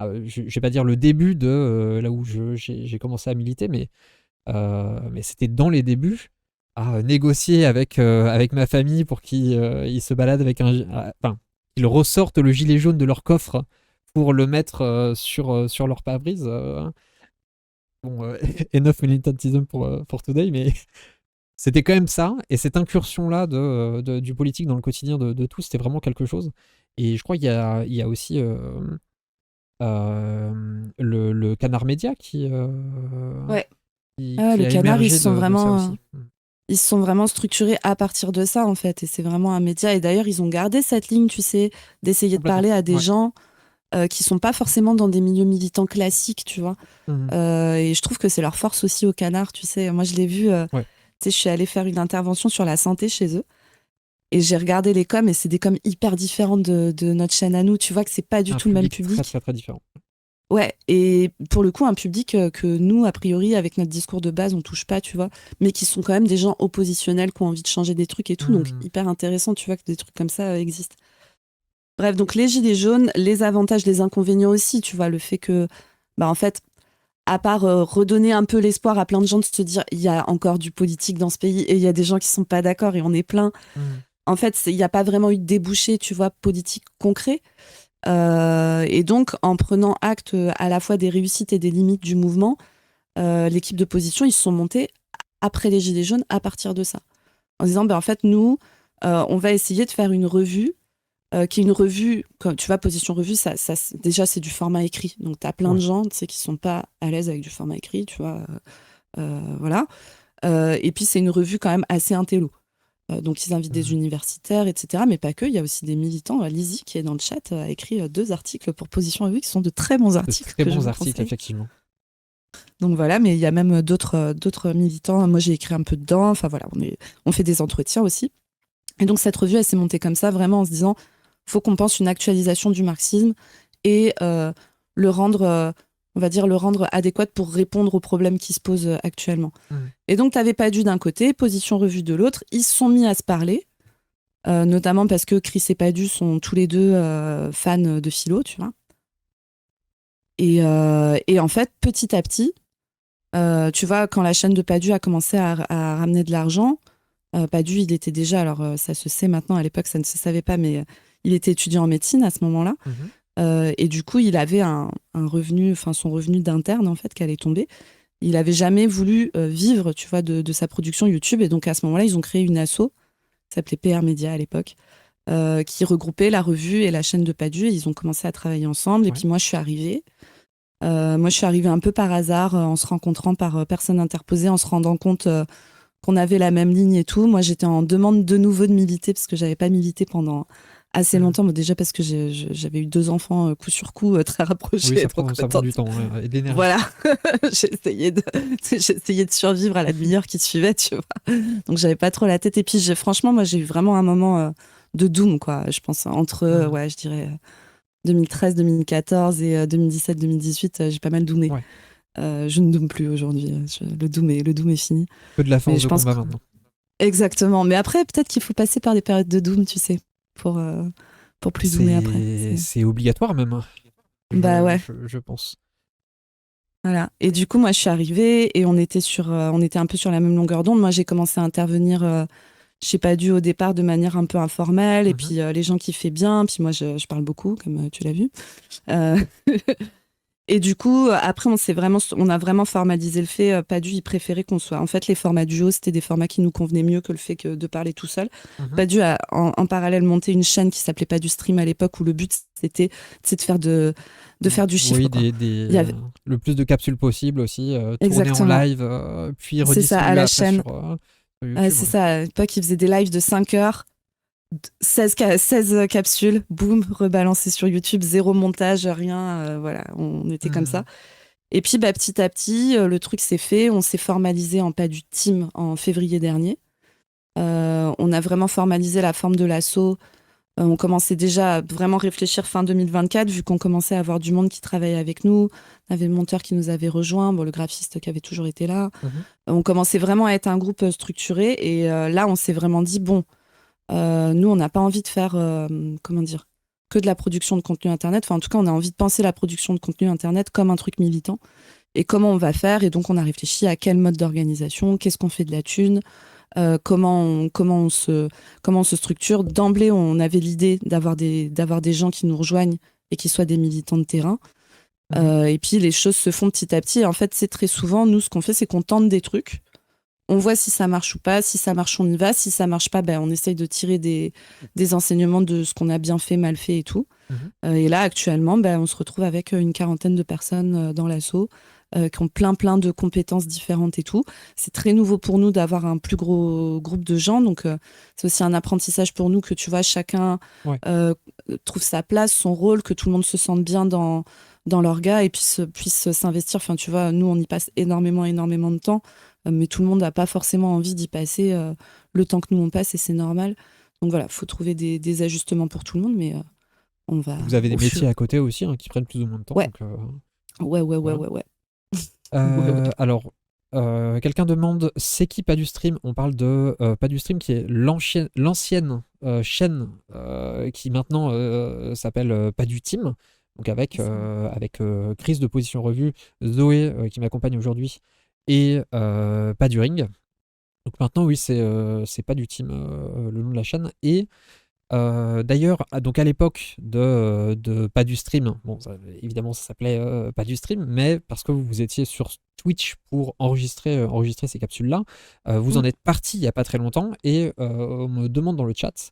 A: je vais pas dire le début de là où j'ai commencé à militer, mais c'était dans les débuts, à négocier avec ma famille pour qu'ils ils se baladent avec enfin, qu'ils ressortent le gilet jaune de leur coffre pour le mettre sur leur pare-brise. Bon, enough militantism pour today, mais c'était quand même ça. Et cette incursion-là du politique dans le quotidien de tous, c'était vraiment quelque chose. Et je crois qu'il y a aussi le Canard Média
B: Ouais.
A: qui
B: Le
A: a
B: Canard,
A: émergé de ça aussi.
B: ils se sont vraiment structurés à partir de ça, en fait. Et c'est vraiment un média. Et d'ailleurs, ils ont gardé cette ligne, tu sais, d'essayer de
A: Complètement.
B: parler à des
A: Ouais.
B: gens qui sont pas forcément dans des milieux militants classiques, tu vois.
A: Mhm.
B: Et je trouve que c'est leur force aussi au Canard, tu sais. Moi, je l'ai vu,
A: Ouais.
B: tu sais, je suis allée faire une intervention sur la santé chez eux. Et j'ai regardé les coms, et c'est des coms hyper différentes de notre chaîne à nous. Tu vois que c'est pas du
A: Un
B: tout le même
A: public très,
B: public.
A: très, très différent.
B: Ouais, et pour le coup, un public que nous, a priori, avec notre discours de base, on touche pas, tu vois, mais qui sont quand même des gens oppositionnels, qui ont envie de changer des trucs et tout, donc hyper intéressant, tu vois, que des trucs comme ça existent. Bref, donc les gilets jaunes, les avantages, les inconvénients aussi, tu vois, le fait que, bah en fait, à part redonner un peu l'espoir à plein de gens de se dire, il y a encore du politique dans ce pays et il y a des gens qui sont pas d'accord et on est plein. En fait, il n'y a pas vraiment eu de débouché, tu vois, politique concret. Et donc, en prenant acte à la fois des réussites et des limites du mouvement, l'équipe d'opposition, ils se sont montés après les Gilets jaunes à partir de ça. En disant, ben, en fait, nous, on va essayer de faire une revue, qui est une revue, comme tu vois, Position Revue, déjà, c'est du format écrit. Donc, tu as plein de gens, tu sais, qui sont pas à l'aise avec du format écrit, tu vois. Voilà. Et puis, c'est une revue quand même assez intello. Donc, ils invitent des universitaires, etc. Mais pas que, il y a aussi des militants. Lizzie, qui est dans le chat, a écrit 2 articles pour Position Revue, qui sont de très bons articles.
A: Très
B: que je
A: bons
B: vous
A: articles,
B: conseille.
A: effectivement.
B: Donc voilà, mais il y a même d'autres militants. Moi, j'ai écrit un peu dedans. Enfin voilà, on fait des entretiens aussi. Et donc, cette revue, elle s'est montée comme ça, vraiment en se disant, faut qu'on pense une actualisation du marxisme et le rendre... on va dire le rendre adéquat pour répondre aux problèmes qui se posent actuellement. Et donc, t'avais Padu d'un côté, Position Revue de l'autre. Ils se sont mis à se parler, notamment parce que Chris et Padu sont tous les deux fans de philo, tu vois. Et en fait, petit à petit, tu vois, quand la chaîne de Padu a commencé à ramener de l'argent, Padu, il était déjà, alors ça se sait maintenant, à l'époque ça ne se savait pas, mais il était étudiant en médecine à ce moment-là. Et du coup, il avait un revenu, enfin son revenu d'interne en fait, qui allait tomber. Il avait jamais voulu vivre, tu vois, de sa production YouTube. Et donc à ce moment-là, ils ont créé une asso, qui s'appelait PR Média à l'époque, qui regroupait la revue et la chaîne de Padu. Et ils ont commencé à travailler ensemble. Et puis moi, je suis arrivée. Moi, je suis arrivée un peu par hasard, en se rencontrant par personnes interposées, en se rendant compte qu'on avait la même ligne et tout. Moi, j'étais en demande de nouveau de militer, parce que j'avais pas milité pendant assez longtemps. Mais déjà parce que j'avais eu 2 enfants coup sur coup, très rapprochés.
A: Oui, ça prend du temps, hein, et de l'énergie.
B: Voilà, j'ai essayé de survivre à la demi-heure qui suivait, tu vois. Donc, j'avais pas trop la tête. Et puis, franchement, moi, j'ai eu vraiment un moment de doom, quoi. Je pense, entre, ouais, je dirais 2013, 2014 et 2017, 2018, j'ai pas mal doomé.
A: Ouais.
B: Je ne doome plus aujourd'hui. Le doom est fini.
A: Que de la force de combat
B: que...
A: maintenant.
B: Exactement. Mais après, peut-être qu'il faut passer par des périodes de doom, tu sais, pour plus doomer après.
A: C'est obligatoire même.
B: Bah ouais.
A: Je pense.
B: Voilà. Et du coup, moi, je suis arrivée et on était un peu sur la même longueur d'onde. Moi, j'ai commencé à intervenir chez Padu au départ de manière un peu informelle. Et
A: Mhm.
B: puis, les gens kiffaient bien. Puis moi, je parle beaucoup, comme tu l'as vu. Euh, Et du coup, après, on a vraiment formalisé le fait. Padu, il préférait qu'on soit. En fait, les formats duo, c'était des formats qui nous convenaient mieux que le fait que de parler tout seul.
A: Mhm.
B: Padu a en parallèle monté une chaîne qui s'appelait Padu Stream à l'époque où le but c'était de faire de faire du chiffre,
A: Oui,
B: quoi. Il y avait
A: le plus de capsules possible aussi, tournées en
B: exactement.
A: live, puis
B: C'est ça à
A: redistribuées
B: la
A: après
B: chaîne.
A: sur YouTube.
B: C'est
A: Ouais.
B: ça. À l'époque, il faisait des lives de 5 heures. 16 capsules, boum, rebalancées sur YouTube, zéro montage, rien. Voilà, on était comme ça.
A: Mhm.
B: Et puis petit à petit, le truc s'est fait. On s'est formalisé en pas du team en février dernier. On a vraiment formalisé la forme de l'asso. On commençait déjà à vraiment réfléchir fin 2024, vu qu'on commençait à avoir du monde qui travaillait avec nous. On avait le monteur qui nous avait rejoint, bon, le graphiste qui avait toujours été là.
A: Mhm.
B: On commençait vraiment à être un groupe structuré. Et là, on s'est vraiment dit, bon, nous, on n'a pas envie de faire, comment dire, que de la production de contenu Internet. Enfin, en tout cas, on a envie de penser la production de contenu Internet comme un truc militant. Et comment on va faire. Et donc, on a réfléchi à quel mode d'organisation, qu'est-ce qu'on fait de la thune, comment on se structure. D'emblée, on avait l'idée d'avoir des gens qui nous rejoignent et qui soient des militants de terrain.
A: Mhm.
B: Et puis, les choses se font petit à petit. Et en fait, c'est très souvent, nous, ce qu'on fait, c'est qu'on tente des trucs. On voit si ça marche ou pas. Si ça marche, on y va. Si ça marche pas, ben, on essaye de tirer des enseignements de ce qu'on a bien fait, mal fait et tout.
A: Mhm.
B: Et là, actuellement, ben, on se retrouve avec une quarantaine de personnes dans l'asso qui ont plein de compétences différentes et tout. C'est très nouveau pour nous d'avoir un plus gros groupe de gens. Donc, c'est aussi un apprentissage pour nous que, tu vois, chacun
A: Ouais.
B: trouve sa place, son rôle, que tout le monde se sente bien dans l'orga et puisse s'investir. Enfin, tu vois, nous, on y passe énormément de temps, mais tout le monde n'a pas forcément envie d'y passer le temps que nous, on passe et c'est normal. Donc voilà, il faut trouver des ajustements pour tout le monde, mais on va
A: Vous avez des
B: au fur.
A: métiers à côté aussi hein, qui prennent plus ou moins de temps.
B: Ouais,
A: Donc, voilà.
B: ouais. Ouais, ouais.
A: Alors, quelqu'un demande c'est qui Pas du Stream. On parle de Pas du Stream qui est l'ancienne chaîne qui maintenant s'appelle Pas du Team. Donc avec,
B: C'est ça.
A: Crise de Position Revue, Zoé qui m'accompagne aujourd'hui et Pas du Ring. Donc maintenant, oui, c'est Pas du Team le nom de la chaîne. Et d'ailleurs, donc à l'époque de Pas du Stream, bon, évidemment ça s'appelait Pas du Stream, mais parce que vous étiez sur Twitch pour enregistrer ces capsules-là, vous en
B: Mm.
A: êtes parti il n'y a pas très longtemps et on me demande dans le chat,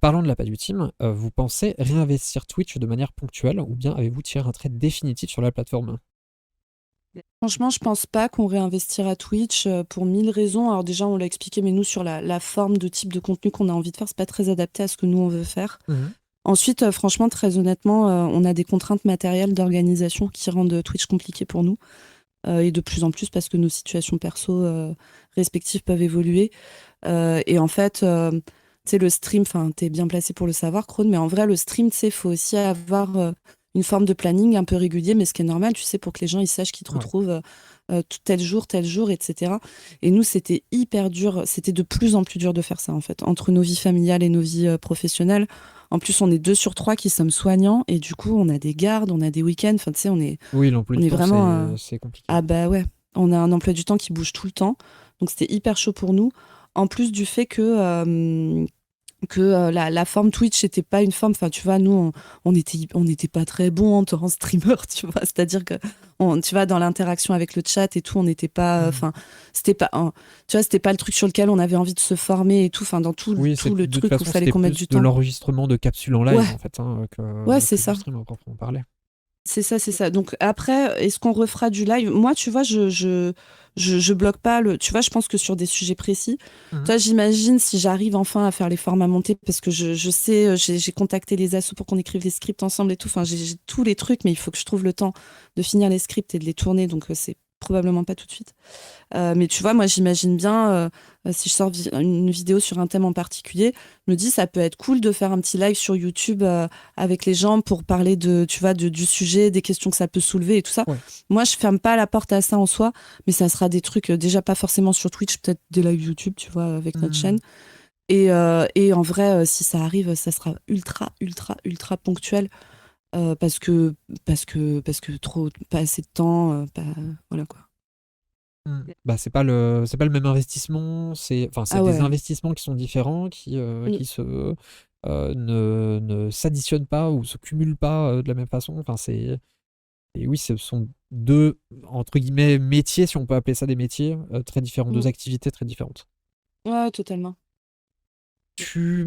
A: parlant de la Pas du Team, vous pensez réinvestir Twitch de manière ponctuelle ou bien avez-vous tiré un trait définitif sur la plateforme?
B: Franchement, je pense pas qu'on réinvestira Twitch pour 1000 raisons. Alors déjà, on l'a expliqué, mais nous, sur la forme de type de contenu qu'on a envie de faire, c'est pas très adapté à ce que nous, on veut faire.
A: Mhm.
B: Ensuite, franchement, très honnêtement, on a des contraintes matérielles d'organisation qui rendent Twitch compliqué pour nous. Et de plus en plus parce que nos situations perso respectives peuvent évoluer. Et en fait, tu sais, le stream, enfin, t'es bien placé pour le savoir, Krone, mais en vrai, le stream, tu sais, il faut aussi avoir une forme de planning un peu régulier, mais ce qui est normal, tu sais, pour que les gens ils sachent qu'ils te
A: Ouais.
B: retrouvent tel jour, etc. Et nous, c'était hyper dur, c'était de plus en plus dur de faire ça, en fait, entre nos vies familiales et nos vies professionnelles. En plus, on est 2 sur 3 qui sommes soignants, et du coup, on a des gardes, on a des week-ends, enfin, tu sais,
A: Oui, l'emploi
B: on
A: du
B: est
A: temps,
B: vraiment
A: c'est compliqué.
B: ah bah ouais, on a un emploi du temps qui bouge tout le temps, donc c'était hyper chaud pour nous. En plus du fait que la forme Twitch n'était pas une forme, enfin tu vois, nous on était pas très bon en tant que streamer, tu vois, c'est-à-dire que tu vois dans l'interaction avec le chat et tout, on n'était pas,
A: Mhm.
B: enfin c'était pas, tu vois, c'était pas le truc sur lequel on avait envie de se former et tout, enfin dans
A: Oui,
B: tout le
A: de toute
B: truc où il
A: façon,
B: fallait
A: c'était
B: qu'on mette
A: plus
B: du
A: de
B: temps.
A: l'enregistrement de capsules en live
B: Ouais,
A: en fait
B: ouais, c'est
A: que du
B: ça.
A: stream à proprement parler.
B: C'est ça, c'est ça. Donc après, est-ce qu'on refera du live? Moi, tu vois, je bloque pas le. Tu vois, je pense que sur des sujets précis,
A: Mhm.
B: toi, j'imagine si j'arrive enfin à faire les formats montés, parce que je sais, j'ai contacté les assos pour qu'on écrive les scripts ensemble et tout. Enfin, j'ai tous les trucs, mais il faut que je trouve le temps de finir les scripts et de les tourner. Donc, c'est probablement pas tout de suite. Mais tu vois, moi, j'imagine bien, si je sors une vidéo sur un thème en particulier, je me dis, ça peut être cool de faire un petit live sur YouTube avec les gens pour parler tu vois, du sujet, des questions que ça peut soulever et tout ça.
A: Ouais.
B: Moi, je ferme pas la porte à ça en soi, mais ça sera des trucs, déjà pas forcément sur Twitch, peut-être des lives YouTube, tu vois, avec notre chaîne.
A: Mhm.
B: Et en vrai, si ça arrive, ça sera ultra ponctuel. parce que trop, pas assez de temps, voilà quoi.
A: Bah, c'est pas le même investissement. C'est
B: Ah
A: des
B: ouais.
A: investissements qui sont différents,
B: Mm.
A: qui ne s'additionnent pas ou se cumulent pas de la même façon. Et oui, ce sont deux, entre guillemets, métiers, si on peut appeler ça des métiers, très différents, deux
B: Mm.
A: activités très différentes.
B: Ouais, totalement.
A: Tu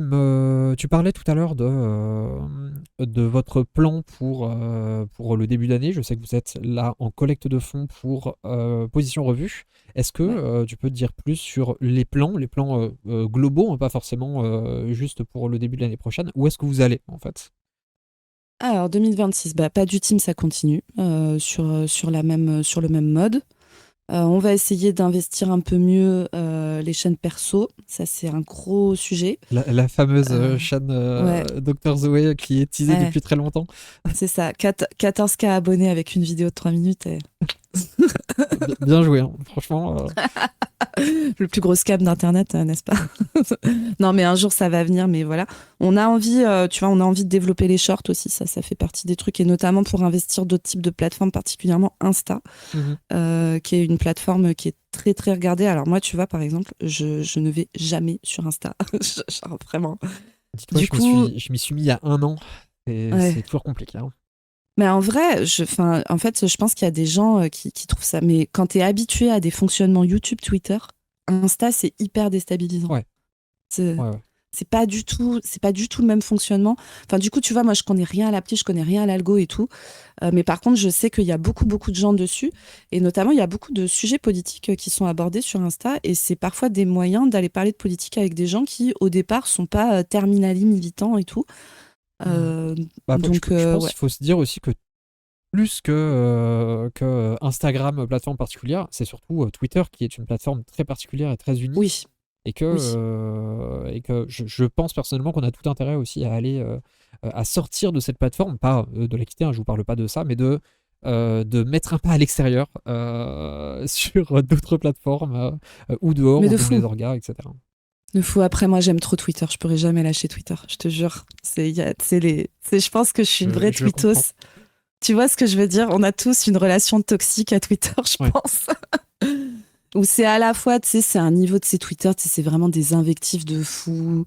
A: parlais tout à l'heure de votre plan pour le début d'année. Je sais que vous êtes là en collecte de fonds pour Position Revue. Est-ce que
B: Ouais.
A: tu peux te dire plus sur les plans globaux, hein, pas forcément juste pour le début de l'année prochaine? Où est-ce que vous allez en fait?
B: Alors 2026, bah, pas du team, ça continue sur le même mode. On va essayer d'investir un peu mieux les chaînes perso. Ça, c'est un gros sujet.
A: La fameuse
B: Euh,
A: chaîne
B: ouais,
A: Dr. Zoé qui est teasée
B: ouais,
A: depuis très longtemps.
B: c'est ça. 14K abonnés avec une vidéo de 3 minutes.
A: Bien joué, hein. Franchement.
B: Le plus gros scam d'Internet, n'est-ce pas? Non, mais un jour, ça va venir. Mais voilà. On a envie, tu vois, on a envie de développer les shorts aussi. Ça fait partie des trucs. Et notamment pour investir d'autres types de plateformes, particulièrement Insta,
A: Mhm.
B: qui est une plateforme qui est très, très regardée. Alors moi, tu vois, par exemple, je ne vais jamais sur Insta. Genre, vraiment.
A: Dis-toi,
B: Du coup,
A: je m'y suis mis il y a un an. Et
B: ouais.
A: c'est toujours compliqué, hein.
B: Mais en vrai, en fait, je pense qu'il y a des gens qui trouvent ça. Mais quand tu es habitué à des fonctionnements YouTube, Twitter, Insta, c'est hyper déstabilisant.
A: Ouais,
B: C'est
A: ouais, ouais.
B: c'est pas du tout le même fonctionnement. Enfin, du coup, tu vois, moi, je connais rien à l'appli, je connais rien à l'algo et tout. Mais par contre, je sais qu'il y a beaucoup, beaucoup de gens dessus. Et notamment, il y a beaucoup de sujets politiques qui sont abordés sur Insta. Et c'est parfois des moyens d'aller parler de politique avec des gens qui, au départ, sont pas terminali militants et tout.
A: Hmm.
B: Euh,
A: Bah,
B: donc,
A: je pense
B: ouais.
A: qu'il faut se dire aussi que plus que Instagram, plateforme particulière, c'est surtout Twitter qui est une plateforme très particulière et très unique.
B: Oui, oui.
A: Et que je pense personnellement qu'on a tout intérêt aussi à aller à sortir de cette plateforme, pas de la quitter, hein, je vous parle pas de ça, mais de mettre un pas à l'extérieur sur d'autres plateformes ou dehors,
B: Mais
A: où
B: de
A: on
B: fou.
A: les orgas, etc.
B: De fou. Après, moi, j'aime trop Twitter. Je pourrais jamais lâcher Twitter. Je te jure. Je pense que je suis une vraie
A: Je comprends.
B: tweetos. Tu vois ce que je veux dire? On a tous une relation toxique à Twitter, je
A: Ouais.
B: pense. Où c'est à la fois, tu sais, c'est un niveau de ces Twitter, tu sais, c'est vraiment des invectives de fou.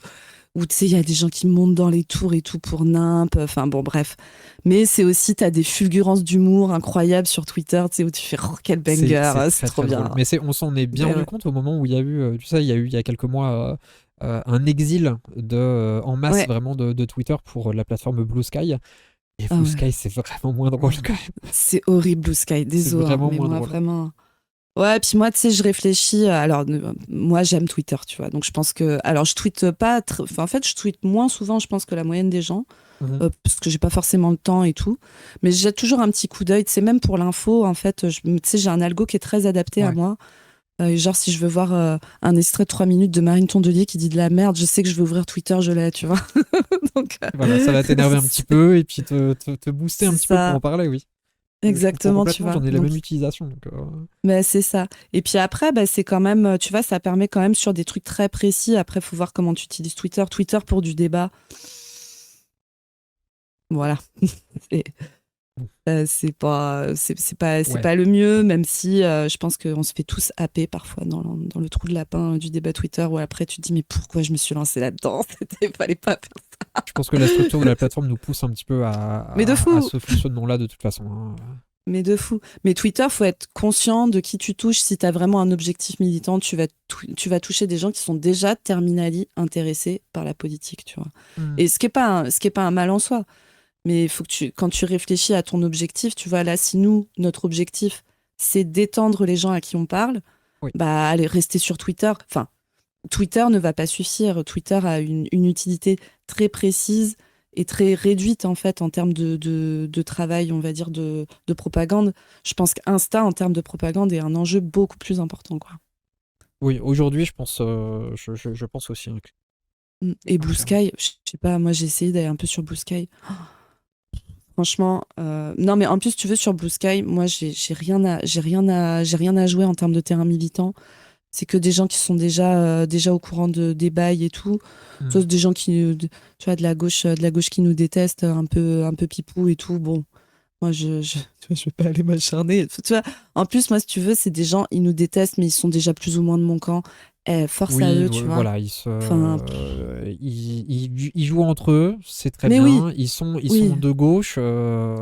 B: Où tu sais, il y a des gens qui montent dans les tours et tout pour nimp. Enfin bon, bref. Mais c'est aussi, t'as des fulgurances d'humour incroyables sur Twitter, tu sais, où tu fais, oh, quel banger,
A: C'est
B: c'est
A: très
B: trop
A: très drôle.
B: bien.
A: Mais on s'en est bien
B: Mais
A: rendu
B: ouais.
A: compte au moment où il y a eu, tu sais, il y a eu il y a quelques mois un exil en masse
B: Ouais.
A: vraiment de Twitter pour la plateforme Blue Sky. Et
B: Ah
A: Blue
B: ouais.
A: Sky, c'est vraiment moins drôle quand même.
B: C'est horrible, Blue Sky.
A: C'est
B: Désolé, hein,
A: vraiment
B: mais
A: moins
B: moi,
A: drôle.
B: vraiment. Ouais, puis moi, tu sais, je réfléchis. Alors, moi, j'aime Twitter, tu vois. Donc, je pense que. Alors, je tweete pas. Enfin, en fait, je tweete moins souvent, je pense, que la moyenne des gens.
A: Mhm.
B: Parce que j'ai pas forcément le temps et tout. Mais j'ai toujours un petit coup d'œil. Tu sais, même pour l'info, en fait, tu sais, j'ai un algo qui est très adapté à
A: Ouais.
B: moi. Genre, si je veux voir un extrait de 3 minutes de Marine Tondelier qui dit de la merde, je sais que je vais ouvrir Twitter, je l'ai, tu vois. Donc,
A: Voilà, ça va t'énerver un petit peu et puis te booster un
B: c'est
A: petit peu pour
B: ça.
A: en parler, oui. Je comprends
B: Exactement, tu
A: complètement,
B: vois.
A: j'en ai la
B: Donc,
A: même utilisation. Donc,
B: mais c'est ça. Et puis après, bah, c'est quand même, tu vois, ça permet quand même sur des trucs très précis. Après, faut voir comment tu utilises Twitter. Twitter pour du débat, voilà. C'est c'est
A: ouais.
B: pas le mieux, même si je pense qu'on se fait tous happer parfois dans le trou de lapin du débat Twitter où après tu te dis, mais pourquoi je me suis lancée là-dedans? Fallait pas faire.
A: Je pense que la structure de la plateforme nous pousse un petit peu
B: Mais de
A: à
B: fou!
A: ce fonctionnement-là de toute façon, hein.
B: Mais de fou. Mais Twitter, faut être conscient de qui tu touches. Si tu as vraiment un objectif militant, tu vas toucher des gens qui sont déjà terminali intéressés par la politique, tu vois.
A: Hmm.
B: Et ce qui est pas un mal en soi. Mais il faut que quand tu réfléchis à ton objectif, tu vois, là, si nous, notre objectif, c'est d'étendre les gens à qui on parle,
A: Oui.
B: bah, allez, rester sur Twitter. Enfin, Twitter ne va pas suffire. Twitter a une utilité très précise et très réduite en fait en termes de travail, on va dire, de propagande. Je pense qu'Insta, en termes de propagande, est un enjeu beaucoup plus important, quoi.
A: Oui, aujourd'hui, je pense, je pense aussi, hein,
B: Et
A: donc,
B: Blue Sky, je sais pas, moi j'ai essayé d'aller un peu sur Blue Sky. Franchement, non, mais en plus, tu veux, sur Blue Sky, moi j'ai rien à jouer en termes de terrain militant. c'est que des gens qui sont déjà au courant des bails et tout. Sauf des gens tu vois, de la gauche qui nous détestent, un peu pipou et tout. Bon, moi, tu vois, je vais pas aller m'acharner. Tu vois, en plus, moi, si tu veux, c'est des gens, ils nous détestent, mais ils sont déjà plus ou moins de mon camp. Force à
A: Oui,
B: eux, tu vois.
A: voilà,
B: Enfin,
A: ils jouent entre eux, c'est très
B: mais oui,
A: bien. Ils
B: oui,
A: sont de gauche.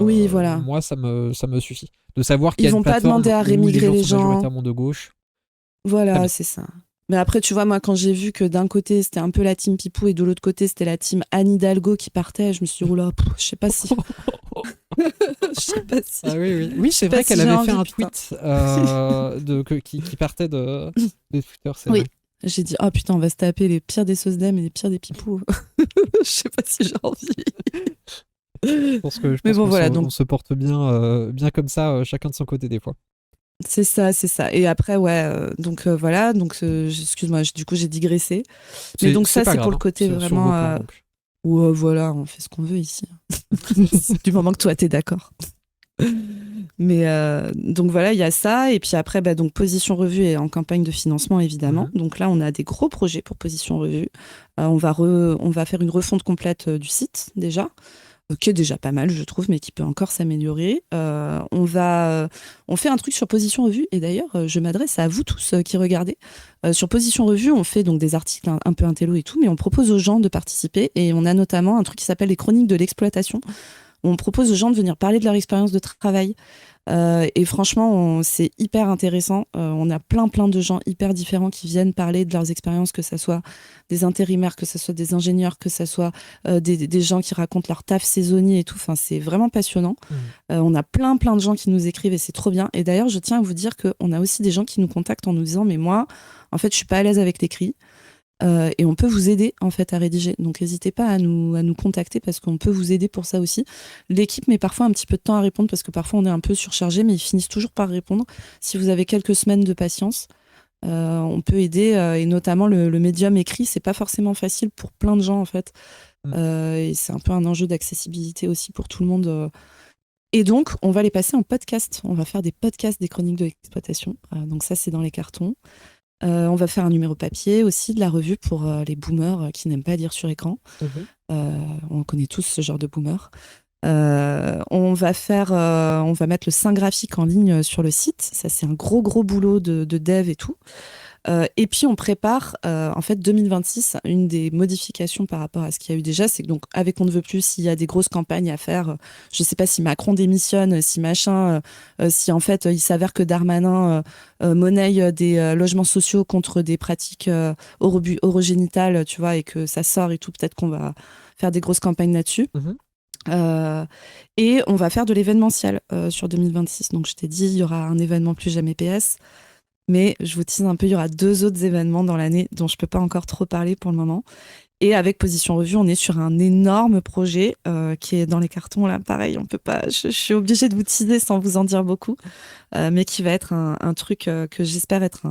B: oui, voilà.
A: Moi, ça me suffit. De savoir qu'il y
B: Ils
A: a une
B: vont pas demander
A: plateforme
B: à
A: où les
B: rémigrer
A: gens
B: les
A: sont
B: gens.
A: majoritairement de gauche, très
B: Voilà,
A: bien.
B: c'est ça. Mais après, tu vois, moi, quand j'ai vu que d'un côté, c'était un peu la team Pipou et de l'autre côté, c'était la team Anne Hidalgo qui partait, je me suis dit, oula, je sais pas si. Je sais pas si.
A: Ah oui, oui. Oui,
B: Je sais
A: c'est
B: pas
A: vrai qu'elle
B: si j'ai
A: avait fait
B: envie,
A: un
B: putain.
A: tweet qui partait de Twitter, c'est
B: Oui.
A: vrai.
B: J'ai dit, oh putain, on va se taper les pires des sauces d'âme et les pires des Pipous. Je sais pas si j'ai envie.
A: Je
B: Mais
A: pense
B: bon, voilà, donc
A: on se porte bien, bien comme ça, chacun de son côté des fois.
B: c'est ça, c'est ça. Et après, ouais, voilà, donc excuse-moi, du coup, j'ai digressé. Mais donc,
A: C'est
B: ça,
A: pas
B: c'est pour
A: grave,
B: le
A: hein.
B: côté
A: Sur vos
B: vraiment.
A: plans, donc.
B: Où, voilà, on fait ce qu'on veut ici. Du moment que toi, t'es d'accord. Mais donc voilà, il y a ça. Et puis après, bah, donc Position Revue est en campagne de financement, évidemment.
A: Mhm.
B: Donc là, on a des gros projets pour Position Revue. On va faire une refonte complète du site, déjà. Qui est déjà pas mal, je trouve, mais qui peut encore s'améliorer. On fait un truc sur Position Revue, et d'ailleurs, je m'adresse à vous tous qui regardez. Sur Position Revue, on fait donc des articles un peu intello et tout, mais on propose aux gens de participer, et on a notamment un truc qui s'appelle les chroniques de l'exploitation. On propose aux gens de venir parler de leur expérience de travail. Et franchement, c'est hyper intéressant. On a plein de gens hyper différents qui viennent parler de leurs expériences, que ce soit des intérimaires, que ce soit des ingénieurs, que ce soit des gens qui racontent leur taf saisonnier et tout. Enfin, c'est vraiment passionnant.
A: Mhm.
B: On a plein de gens qui nous écrivent et c'est trop bien. Et d'ailleurs, je tiens à vous dire qu'on a aussi des gens qui nous contactent en nous disant, mais moi, en fait, je suis pas à l'aise avec l'écrit. Et on peut vous aider en fait à rédiger. Donc n'hésitez pas à nous contacter parce qu'on peut vous aider pour ça aussi. L'équipe met parfois un petit peu de temps à répondre parce que parfois on est un peu surchargé, mais ils finissent toujours par répondre. Si vous avez quelques semaines de patience, on peut aider. Et notamment le médium écrit, c'est pas forcément facile pour plein de gens en fait.
A: Mhm.
B: Et c'est un peu un enjeu d'accessibilité aussi pour tout le monde. Et donc on va les passer en podcast. On va faire des podcasts des chroniques de l'exploitation. Donc ça c'est dans les cartons. On va faire un numéro papier aussi de la revue pour les boomers qui n'aiment pas lire sur écran.
A: Mhm.
B: On connaît tous ce genre de boomers. On va mettre le sein graphique en ligne sur le site. Ça, c'est un gros boulot de dev et tout. Et puis, on prépare en fait 2026. Une des modifications par rapport à ce qu'il y a eu déjà, c'est que donc avec On ne veut plus, s'il y a des grosses campagnes à faire, je sais pas si Macron démissionne, si machin, si en fait il s'avère que Darmanin monnaie des logements sociaux contre des pratiques orogénitales, tu vois, et que ça sort et tout, peut-être qu'on va faire des grosses campagnes là-dessus.
A: Mhm.
B: Euh, et on va faire de l'événementiel sur 2026. Donc je t'ai dit, il y aura un événement plus jamais PS. Mais je vous tease un peu, il y aura 2 autres événements dans l'année dont je peux pas encore trop parler pour le moment. Et avec Position Revue, on est sur un énorme projet qui est dans les cartons là. Pareil, on peut pas. Je suis obligée de vous teaser sans vous en dire beaucoup, mais qui va être un truc que j'espère être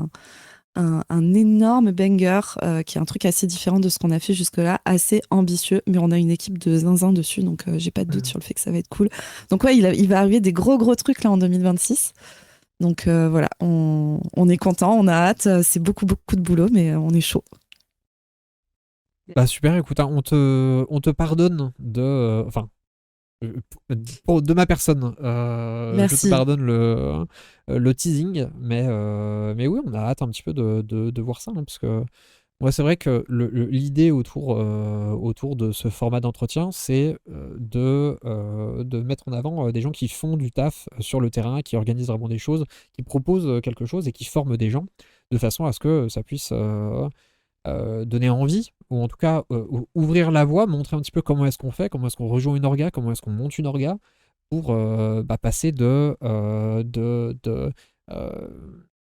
B: un énorme banger, qui est un truc assez différent de ce qu'on a fait jusque-là, assez ambitieux. Mais on a une équipe de zinzin dessus, donc j'ai pas de doute
A: Mhm.
B: sur le fait que ça va être cool. Donc ouais, il va arriver des gros trucs là en 2026. Donc voilà, on est content, on a hâte. C'est beaucoup de boulot, mais on est chaud.
A: Bah super, écoute, hein, on te pardonne enfin, de ma personne, je te
B: Merci.
A: pardonne le teasing, mais oui, on a hâte un petit peu de voir ça, hein, parce que ouais, c'est vrai que l'idée autour de ce format d'entretien, c'est de mettre en avant des gens qui font du taf sur le terrain, qui organisent vraiment des choses, qui proposent quelque chose et qui forment des gens de façon à ce que ça puisse donner envie, ou en tout cas ouvrir la voie, montrer un petit peu comment est-ce qu'on fait, comment est-ce qu'on rejoint une orga, comment est-ce qu'on monte une orga, pour passer euh,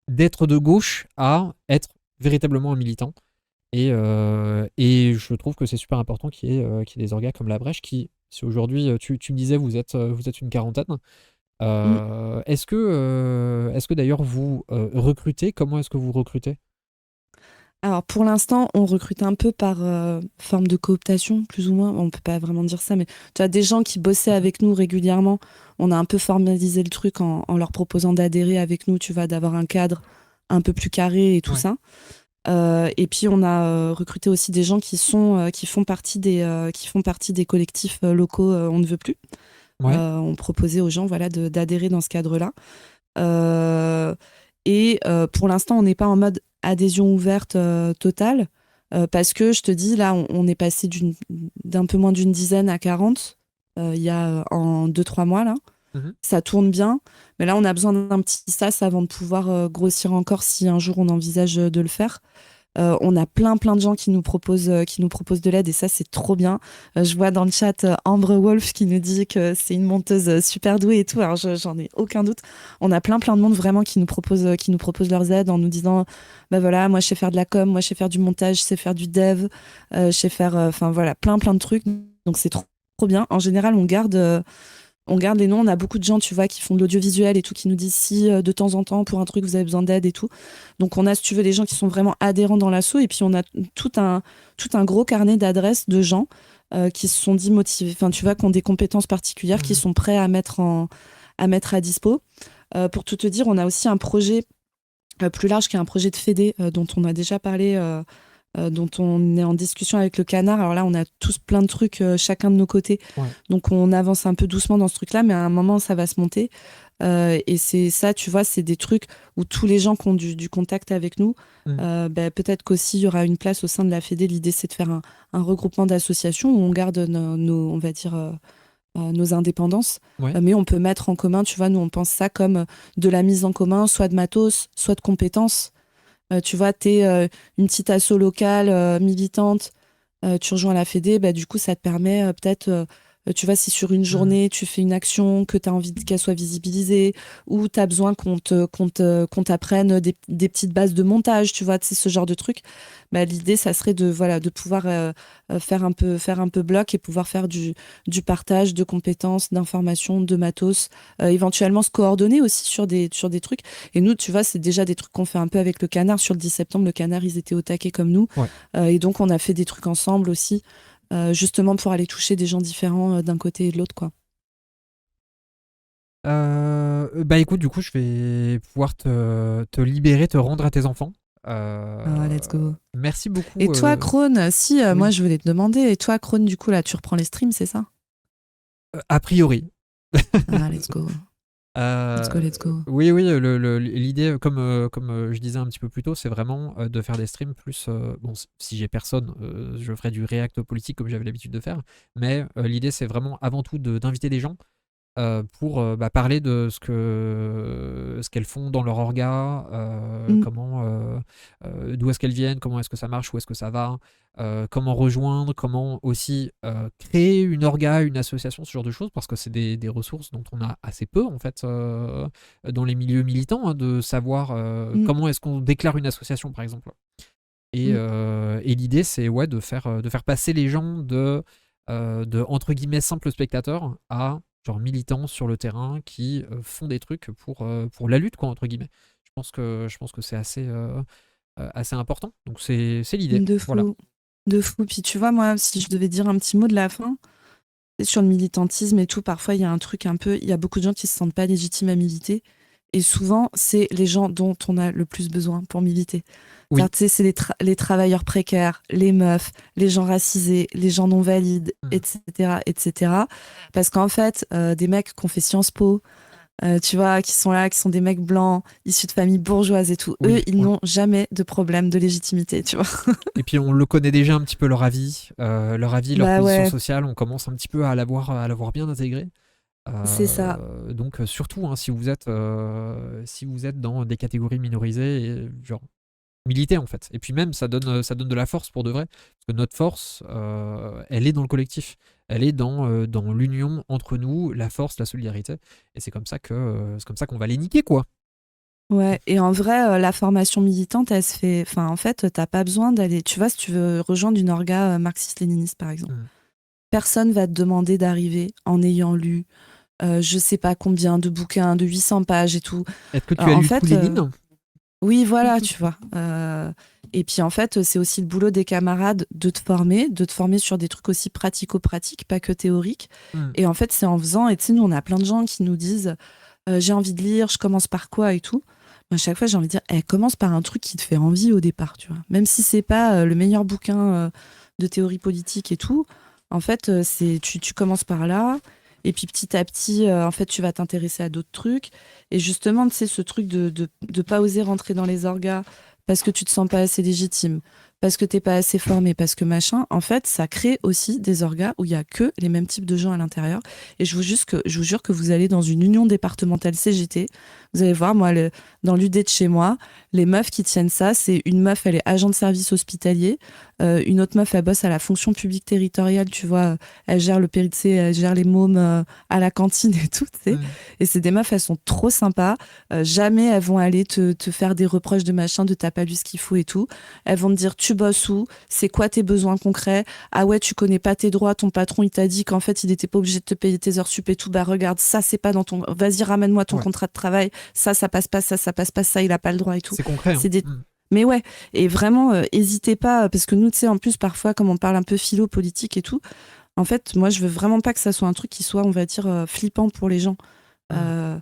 A: d'être de gauche à être véritablement un militant. Et je trouve que c'est super important qu'il y ait des orgas comme la Brèche qui, si aujourd'hui, tu me disais, vous êtes une quarantaine,
B: Mm.
A: est-ce que d'ailleurs vous recrutez? Comment est-ce que vous recrutez?
B: Alors pour l'instant, on recrute un peu par forme de cooptation, plus ou moins. On peut pas vraiment dire ça, mais tu as des gens qui bossaient
A: Mhm.
B: avec nous régulièrement. On a un peu formalisé le truc en leur proposant d'adhérer avec nous, tu vois, d'avoir un cadre un peu plus carré et tout
A: Ouais.
B: ça. Et puis on a recruté aussi des gens qui font partie des collectifs locaux On ne veut plus.
A: Ouais.
B: On proposait aux gens voilà, d'adhérer dans ce cadre-là. Euh, pour l'instant, on n'est pas en mode adhésion ouverte totale, parce que je te dis, là, on est passé d'un peu moins d'une dizaine à 40 il y a en 2-3 mois, là.
A: Mhm.
B: Ça tourne bien, mais là, on a besoin d'un petit sas avant de pouvoir grossir encore si un jour on envisage de le faire. On a plein de gens qui nous proposent de l'aide et ça, c'est trop bien. Je vois dans le chat Ambre Wolf qui nous dit que c'est une monteuse super douée et tout. Alors, j'en ai aucun doute. On a plein de monde vraiment qui nous propose leurs aides en nous disant, bah voilà, moi, je sais faire de la com, moi, je sais faire du montage, je sais faire du dev, je sais faire, enfin voilà, plein de trucs. Donc, c'est trop bien. En général, on garde les noms. On a beaucoup de gens, tu vois, qui font de l'audiovisuel et tout, qui nous disent si de temps en temps, pour un truc, vous avez besoin d'aide et tout. Donc, on a, si tu veux, les gens qui sont vraiment adhérents dans l'asso. Et puis, on a tout un gros carnet d'adresses de gens qui se sont dit motivés, enfin, tu vois, qui ont des compétences particulières, qui
A: Mhm.
B: sont prêts à mettre à dispo. Pour tout te dire, on a aussi un projet plus large qui est un projet de fédé dont on a déjà parlé. Dont on est en discussion avec le Canard. Alors là, on a tous plein de trucs chacun de nos côtés.
A: Ouais.
B: Donc on avance un peu doucement dans ce truc-là, mais à un moment, ça va se monter. Et c'est ça, tu vois, c'est des trucs où tous les gens qui ont du contact avec nous,
A: Mhm.
B: peut-être qu'aussi il y aura une place au sein de la Fédé. L'idée, c'est de faire un regroupement d'associations où on garde on va dire, nos indépendances.
A: Ouais.
B: Mais on peut mettre en commun, tu vois, nous, on pense ça comme de la mise en commun, soit de matos, soit de compétences. Tu vois, t'es une petite asso locale, militante, tu rejoins la Fédé, bah, du coup, ça te permet peut-être, tu vois, si sur une
A: Mhm.
B: journée, tu fais une action, que tu as envie qu'elle soit visibilisée, ou tu as besoin qu'on t'apprenne des petites bases de montage, tu vois, c'est ce genre de truc. Bah, l'idée, ça serait voilà, de pouvoir faire un peu bloc et pouvoir faire du partage de compétences, d'informations, de matos, éventuellement se coordonner aussi sur des trucs. Et nous, tu vois, c'est déjà des trucs qu'on fait un peu avec le Canard. Sur le 10 septembre, le Canard, ils étaient au taquet comme nous.
A: Ouais.
B: Et donc, on a fait des trucs ensemble aussi, justement pour aller toucher des gens différents d'un côté et de l'autre, quoi.
A: Bah écoute, du coup, je vais pouvoir te libérer, te rendre à tes enfants.
B: Ah, let's go.
A: Merci
B: Et
A: beaucoup.
B: toi, Krone, si, moi,
A: Oui,
B: je voulais te demander, et toi, Krone, du coup, là, tu reprends les streams, c'est ça?
A: a priori.
B: Ah, let's go. Let's go,
A: Euh,
B: let's go.
A: oui, oui, l'idée, comme je disais un petit peu plus tôt, c'est vraiment de faire des streams plus. Bon, si j'ai personne, je ferai du react politique comme j'avais l'habitude de faire. Mais l'idée, c'est vraiment avant tout d'inviter des gens pour parler de ce qu'elles font dans leur orga,
B: Mm,
A: d'où est-ce qu'elles viennent, comment est-ce que ça marche, où est-ce que ça va, comment rejoindre, comment aussi créer une orga, une association, ce genre de choses, parce que c'est des ressources dont on a assez peu en fait dans les milieux militants, hein, de savoir
B: mm,
A: comment est-ce qu'on déclare une association par exemple. Et,
B: mm.
A: et l'idée c'est ouais, de faire passer les gens de entre guillemets simples spectateurs à genre militants sur le terrain qui font des trucs pour la lutte quoi entre guillemets. Je pense que c'est assez important. Donc c'est l'idée.
B: De
A: Voilà.
B: fou. De fou. Puis tu vois, moi, si je devais dire un petit mot de la fin, c'est sur le militantisme et tout, parfois, il y a un truc un peu. Il y a beaucoup de gens qui se sentent pas légitimes à militer. Et souvent, c'est les gens dont on a le plus besoin pour militer.
A: Oui.
B: C'est-à-dire, tu sais, c'est les travailleurs précaires, les meufs, les gens racisés, les gens non valides,
A: Mhm.
B: etc., etc. Parce qu'en fait, des mecs qui ont fait Sciences Po, tu vois, qui sont là, qui sont des mecs blancs, issus de familles bourgeoises et tout, eux,
A: Oui.
B: ils n'ont jamais de problème de légitimité, tu vois.
A: Et puis on le connaît déjà un petit peu leur avis, leur
B: Bah
A: position
B: ouais,
A: sociale. On commence un petit peu à l'avoir bien intégré.
B: c'est ça.
A: Donc surtout hein, si vous êtes dans des catégories minorisées, genre militer en fait. Et puis même ça donne de la force pour de vrai, parce que notre force, elle est dans le collectif, elle est dans l'union entre nous, la force, la solidarité. Et c'est comme ça qu'on va les niquer quoi.
B: Ouais, et en vrai, la formation militante, elle se fait. Enfin, en fait, t'as pas besoin d'aller. Tu vois, si tu veux rejoindre une orga marxiste-léniniste, par exemple,
A: Mm.
B: personne va te demander d'arriver en ayant lu je sais pas combien de bouquins de 800 pages et tout.
A: Est-ce que tu as
B: En
A: lu tout
B: fait,
A: Lénine?
B: oui, voilà, tu vois. Et puis, en fait, c'est aussi le boulot des camarades de te former sur des trucs aussi pratico-pratiques, pas que théoriques.
A: Mm.
B: Et en fait, c'est en faisant. Et tu sais, nous, on a plein de gens qui nous disent j'ai envie de lire, je commence par quoi et tout. À chaque fois, j'ai envie de dire, commence par un truc qui te fait envie au départ, tu vois. Même si c'est pas le meilleur bouquin de théorie politique et tout, en fait, tu commences par là, et puis petit à petit, en fait, tu vas t'intéresser à d'autres trucs. Et justement, tu sais, ce truc de pas oser rentrer dans les orgas parce que tu te sens pas assez légitime, parce que t'es pas assez formé, parce que machin, en fait, ça crée aussi des orgas où il y a que les mêmes types de gens à l'intérieur. Et je vous jure que vous allez dans une union départementale CGT, vous allez voir, moi, dans l'UD de chez moi, les meufs qui tiennent ça, c'est une meuf, elle est agent de service hospitalier, une autre meuf, elle bosse à la fonction publique territoriale, tu vois, elle gère le PRIC, elle gère les mômes à la cantine et tout, tu sais. Et c'est des meufs, elles sont trop sympas. Jamais elles vont aller te faire des reproches de machin, de t'as pas lu ce qu'il faut et tout. Elles vont te dire, tu bosses où? C'est quoi tes besoins concrets? Ah ouais, tu connais pas tes droits, ton patron, il t'a dit qu'en fait, il était pas obligé de te payer tes heures sup et tout. Bah regarde, ça, c'est pas dans ton... Vas-y, ramène-moi ton contrat de travail. Ça passe pas, ça passe pas, ça, il a pas le droit et tout.
A: C'est concret.
B: C'est des... Mais ouais, et vraiment, hésitez pas, parce que nous, tu sais, en plus, parfois, comme on parle un peu philo, politique et tout, en fait, moi, je veux vraiment pas que ça soit un truc qui soit, on va dire, flippant pour les gens. Il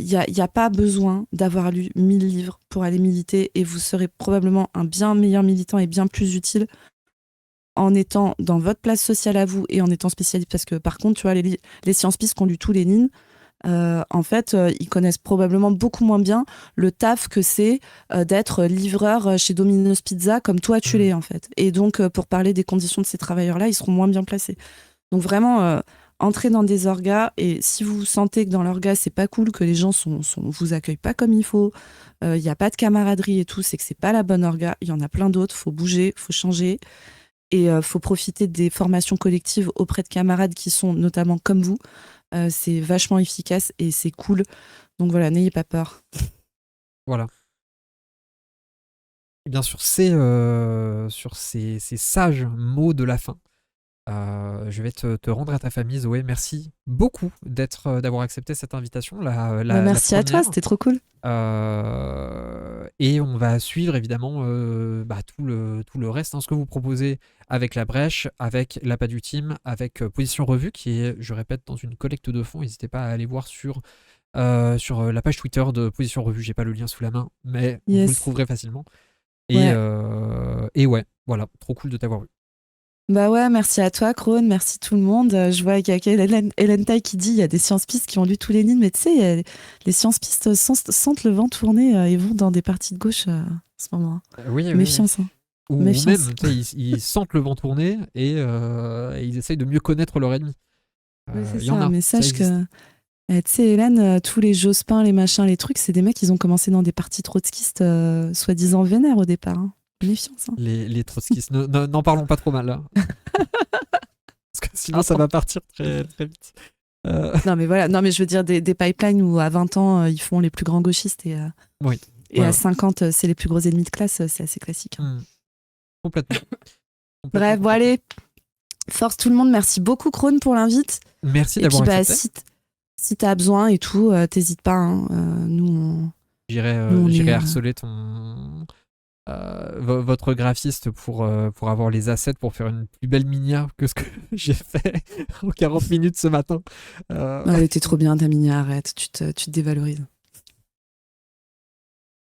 B: y a pas besoin d'avoir lu 1000 livres pour aller militer, et vous serez probablement un bien meilleur militant et bien plus utile en étant dans votre place sociale à vous et en étant spécialiste. Parce que par contre, tu vois, les sciences-pistes qui ont lu tous les Lénine, en fait, ils connaissent probablement beaucoup moins bien le taf que c'est d'être livreur chez Domino's Pizza comme toi tu l'es en fait. Et donc, pour parler des conditions de ces travailleurs-là, ils seront moins bien placés. Donc vraiment, entrez dans des orgas, et si vous sentez que dans l'orga c'est pas cool, que les gens vous accueillent pas comme il faut, il n'y a pas de camaraderie et tout, c'est que c'est pas la bonne orga. Il y en a plein d'autres, faut bouger, faut changer. Et faut profiter des formations collectives auprès de camarades qui sont notamment comme vous. C'est vachement efficace et c'est cool. Donc voilà, n'ayez pas peur.
A: Voilà. Et bien sûr, c'est sur ces sages mots de la fin, je vais te rendre à ta famille, Zoé. Merci beaucoup d'avoir accepté cette invitation.
B: Merci à toi, c'était trop cool.
A: Et on va suivre évidemment tout le reste, hein, ce que vous proposez avec la brèche, avec l'appât du team, avec Position Revue, qui est, je répète, dans une collecte de fonds. N'hésitez pas à aller voir sur la page Twitter de Position Revue. J'ai pas le lien sous la main, mais vous le trouverez facilement. Et ouais, voilà, trop cool de t'avoir vu.
B: Bah ouais, merci à toi, Krone, merci tout le monde. Je vois qu'il y a Hélène Taille qui dit il y a des sciences-pistes qui ont lu tous les lignes, mais tu sais, les sciences-pistes sentent le vent tourner et vont dans des parties de gauche en ce moment.
A: Oui,
B: méfiance.
A: Oui. Ou même, ils sentent le vent tourner et ils essayent de mieux connaître leur ennemi.
B: C'est ça, un message que... Tu sais, Hélène, tous les Jospin, les machins, les trucs, c'est des mecs, ils ont commencé dans des partis trotskistes soi-disant vénères au départ. Hein. Méfiance. Hein.
A: Les trotskistes, n'en parlons pas trop mal là. Parce que sinon ça va partir très, très vite.
B: Non mais voilà, non mais je veux dire des pipelines où à 20 ans ils font les plus grands gauchistes et à 50 c'est les plus gros ennemis de classe, c'est assez classique.
A: Complètement.
B: Bref, bon allez, force tout le monde, merci beaucoup Krone pour l'invite.
A: Merci d'avoir accepté.
B: Si t'as besoin et tout, t'hésites pas. Hein.
A: J'irai harceler votre graphiste pour avoir les assets pour faire une plus belle minière que ce que j'ai fait en 40 minutes ce matin.
B: Elle était trop bien ta minière, arrête, tu te dévalorises.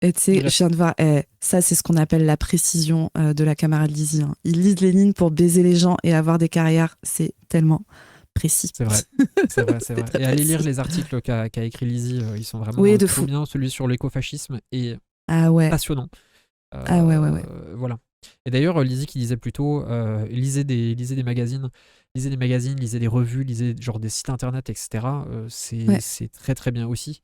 B: Et tu sais, je viens de voir, ça c'est ce qu'on appelle la précision de la camarade Lizzie. Hein. Ils lisent les lignes pour baiser les gens et avoir des carrières, c'est tellement précis.
A: C'est vrai. Et allez lire les articles qu'a écrit Lizzie, ils sont vraiment trop bien. Celui sur l'écofascisme est passionnant.
B: Ouais.
A: Voilà. Et d'ailleurs, Lizzie qui disait plutôt, lisez des magazines, lisez des revues, lisez genre des sites internet, etc. C'est très très bien aussi.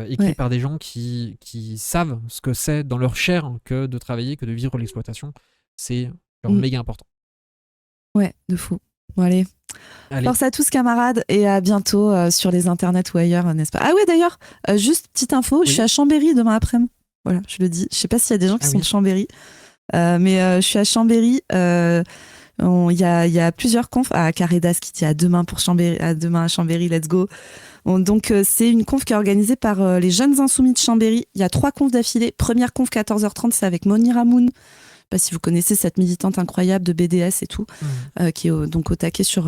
A: Écrit par des gens qui savent ce que c'est dans leur chair que de travailler, que de vivre l'exploitation. C'est méga important.
B: Ouais, de fou. Bon allez. Force à tous camarades et à bientôt sur les internets ou ailleurs, n'est-ce pas? Ah ouais d'ailleurs, juste petite info, je suis à Chambéry demain après-midi. Voilà, je le dis. Je sais pas s'il y a des gens qui sont de Chambéry, mais je suis à Chambéry. Il y a plusieurs confs à Carédas qui dit à demain à Chambéry, let's go. Donc c'est une conf qui est organisée par les jeunes insoumis de Chambéry. Il y a 3 confs d'affilée. Première conf 14h30, c'est avec Moni Ramoun. pas si vous connaissez cette militante incroyable de BDS et tout, qui est donc au taquet sur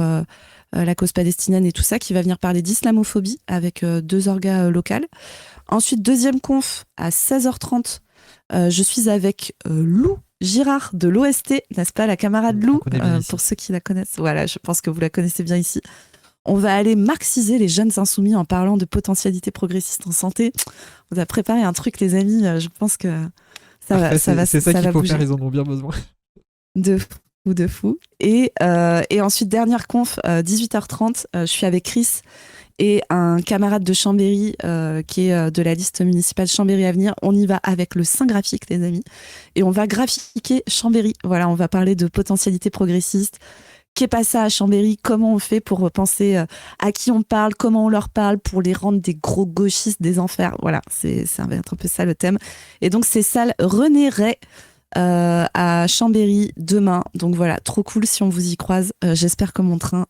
B: la cause palestinienne et tout ça, qui va venir parler d'islamophobie avec 2 orgas locales. Ensuite, deuxième conf à 16h30, je suis avec Lou Girard de l'OST, n'est-ce pas, la camarade Lou, pour ceux qui la connaissent. Voilà, je pense que vous la connaissez bien ici. On va aller marxiser les jeunes insoumis en parlant de potentialité progressiste en santé. On a préparé un truc, les amis. Je pense que ça va
A: c'est ça qu'il faut
B: bouger.
A: faire, ils en ont bien besoin.
B: De fou. Et ensuite, dernière conf, 18h30, je suis avec Chris et un camarade de Chambéry qui est de la liste municipale Chambéry Avenir. On y va avec le Saint graphique, les amis. Et on va graphiquer Chambéry. Voilà, on va parler de potentialité progressiste. Qu'est pas ça à Chambéry? Comment on fait pour penser à qui on parle, comment on leur parle pour les rendre des gros gauchistes des enfers? Voilà, ça va être un peu ça le thème. Et donc, c'est salle René Ray à Chambéry demain. Donc voilà, trop cool si on vous y croise. J'espère que mon train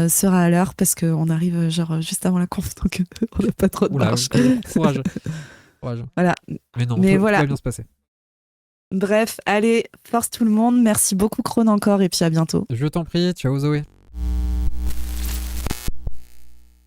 B: sera à l'heure parce qu'on arrive genre juste avant la conf, donc on n'a pas trop de marche.
A: Courage.
B: Voilà.
A: Mais non,
B: Mais
A: tout
B: voilà.
A: va bien se passer.
B: Bref, allez, force tout le monde. Merci beaucoup Krone encore et puis à bientôt.
A: Je t'en prie, ciao Zoé.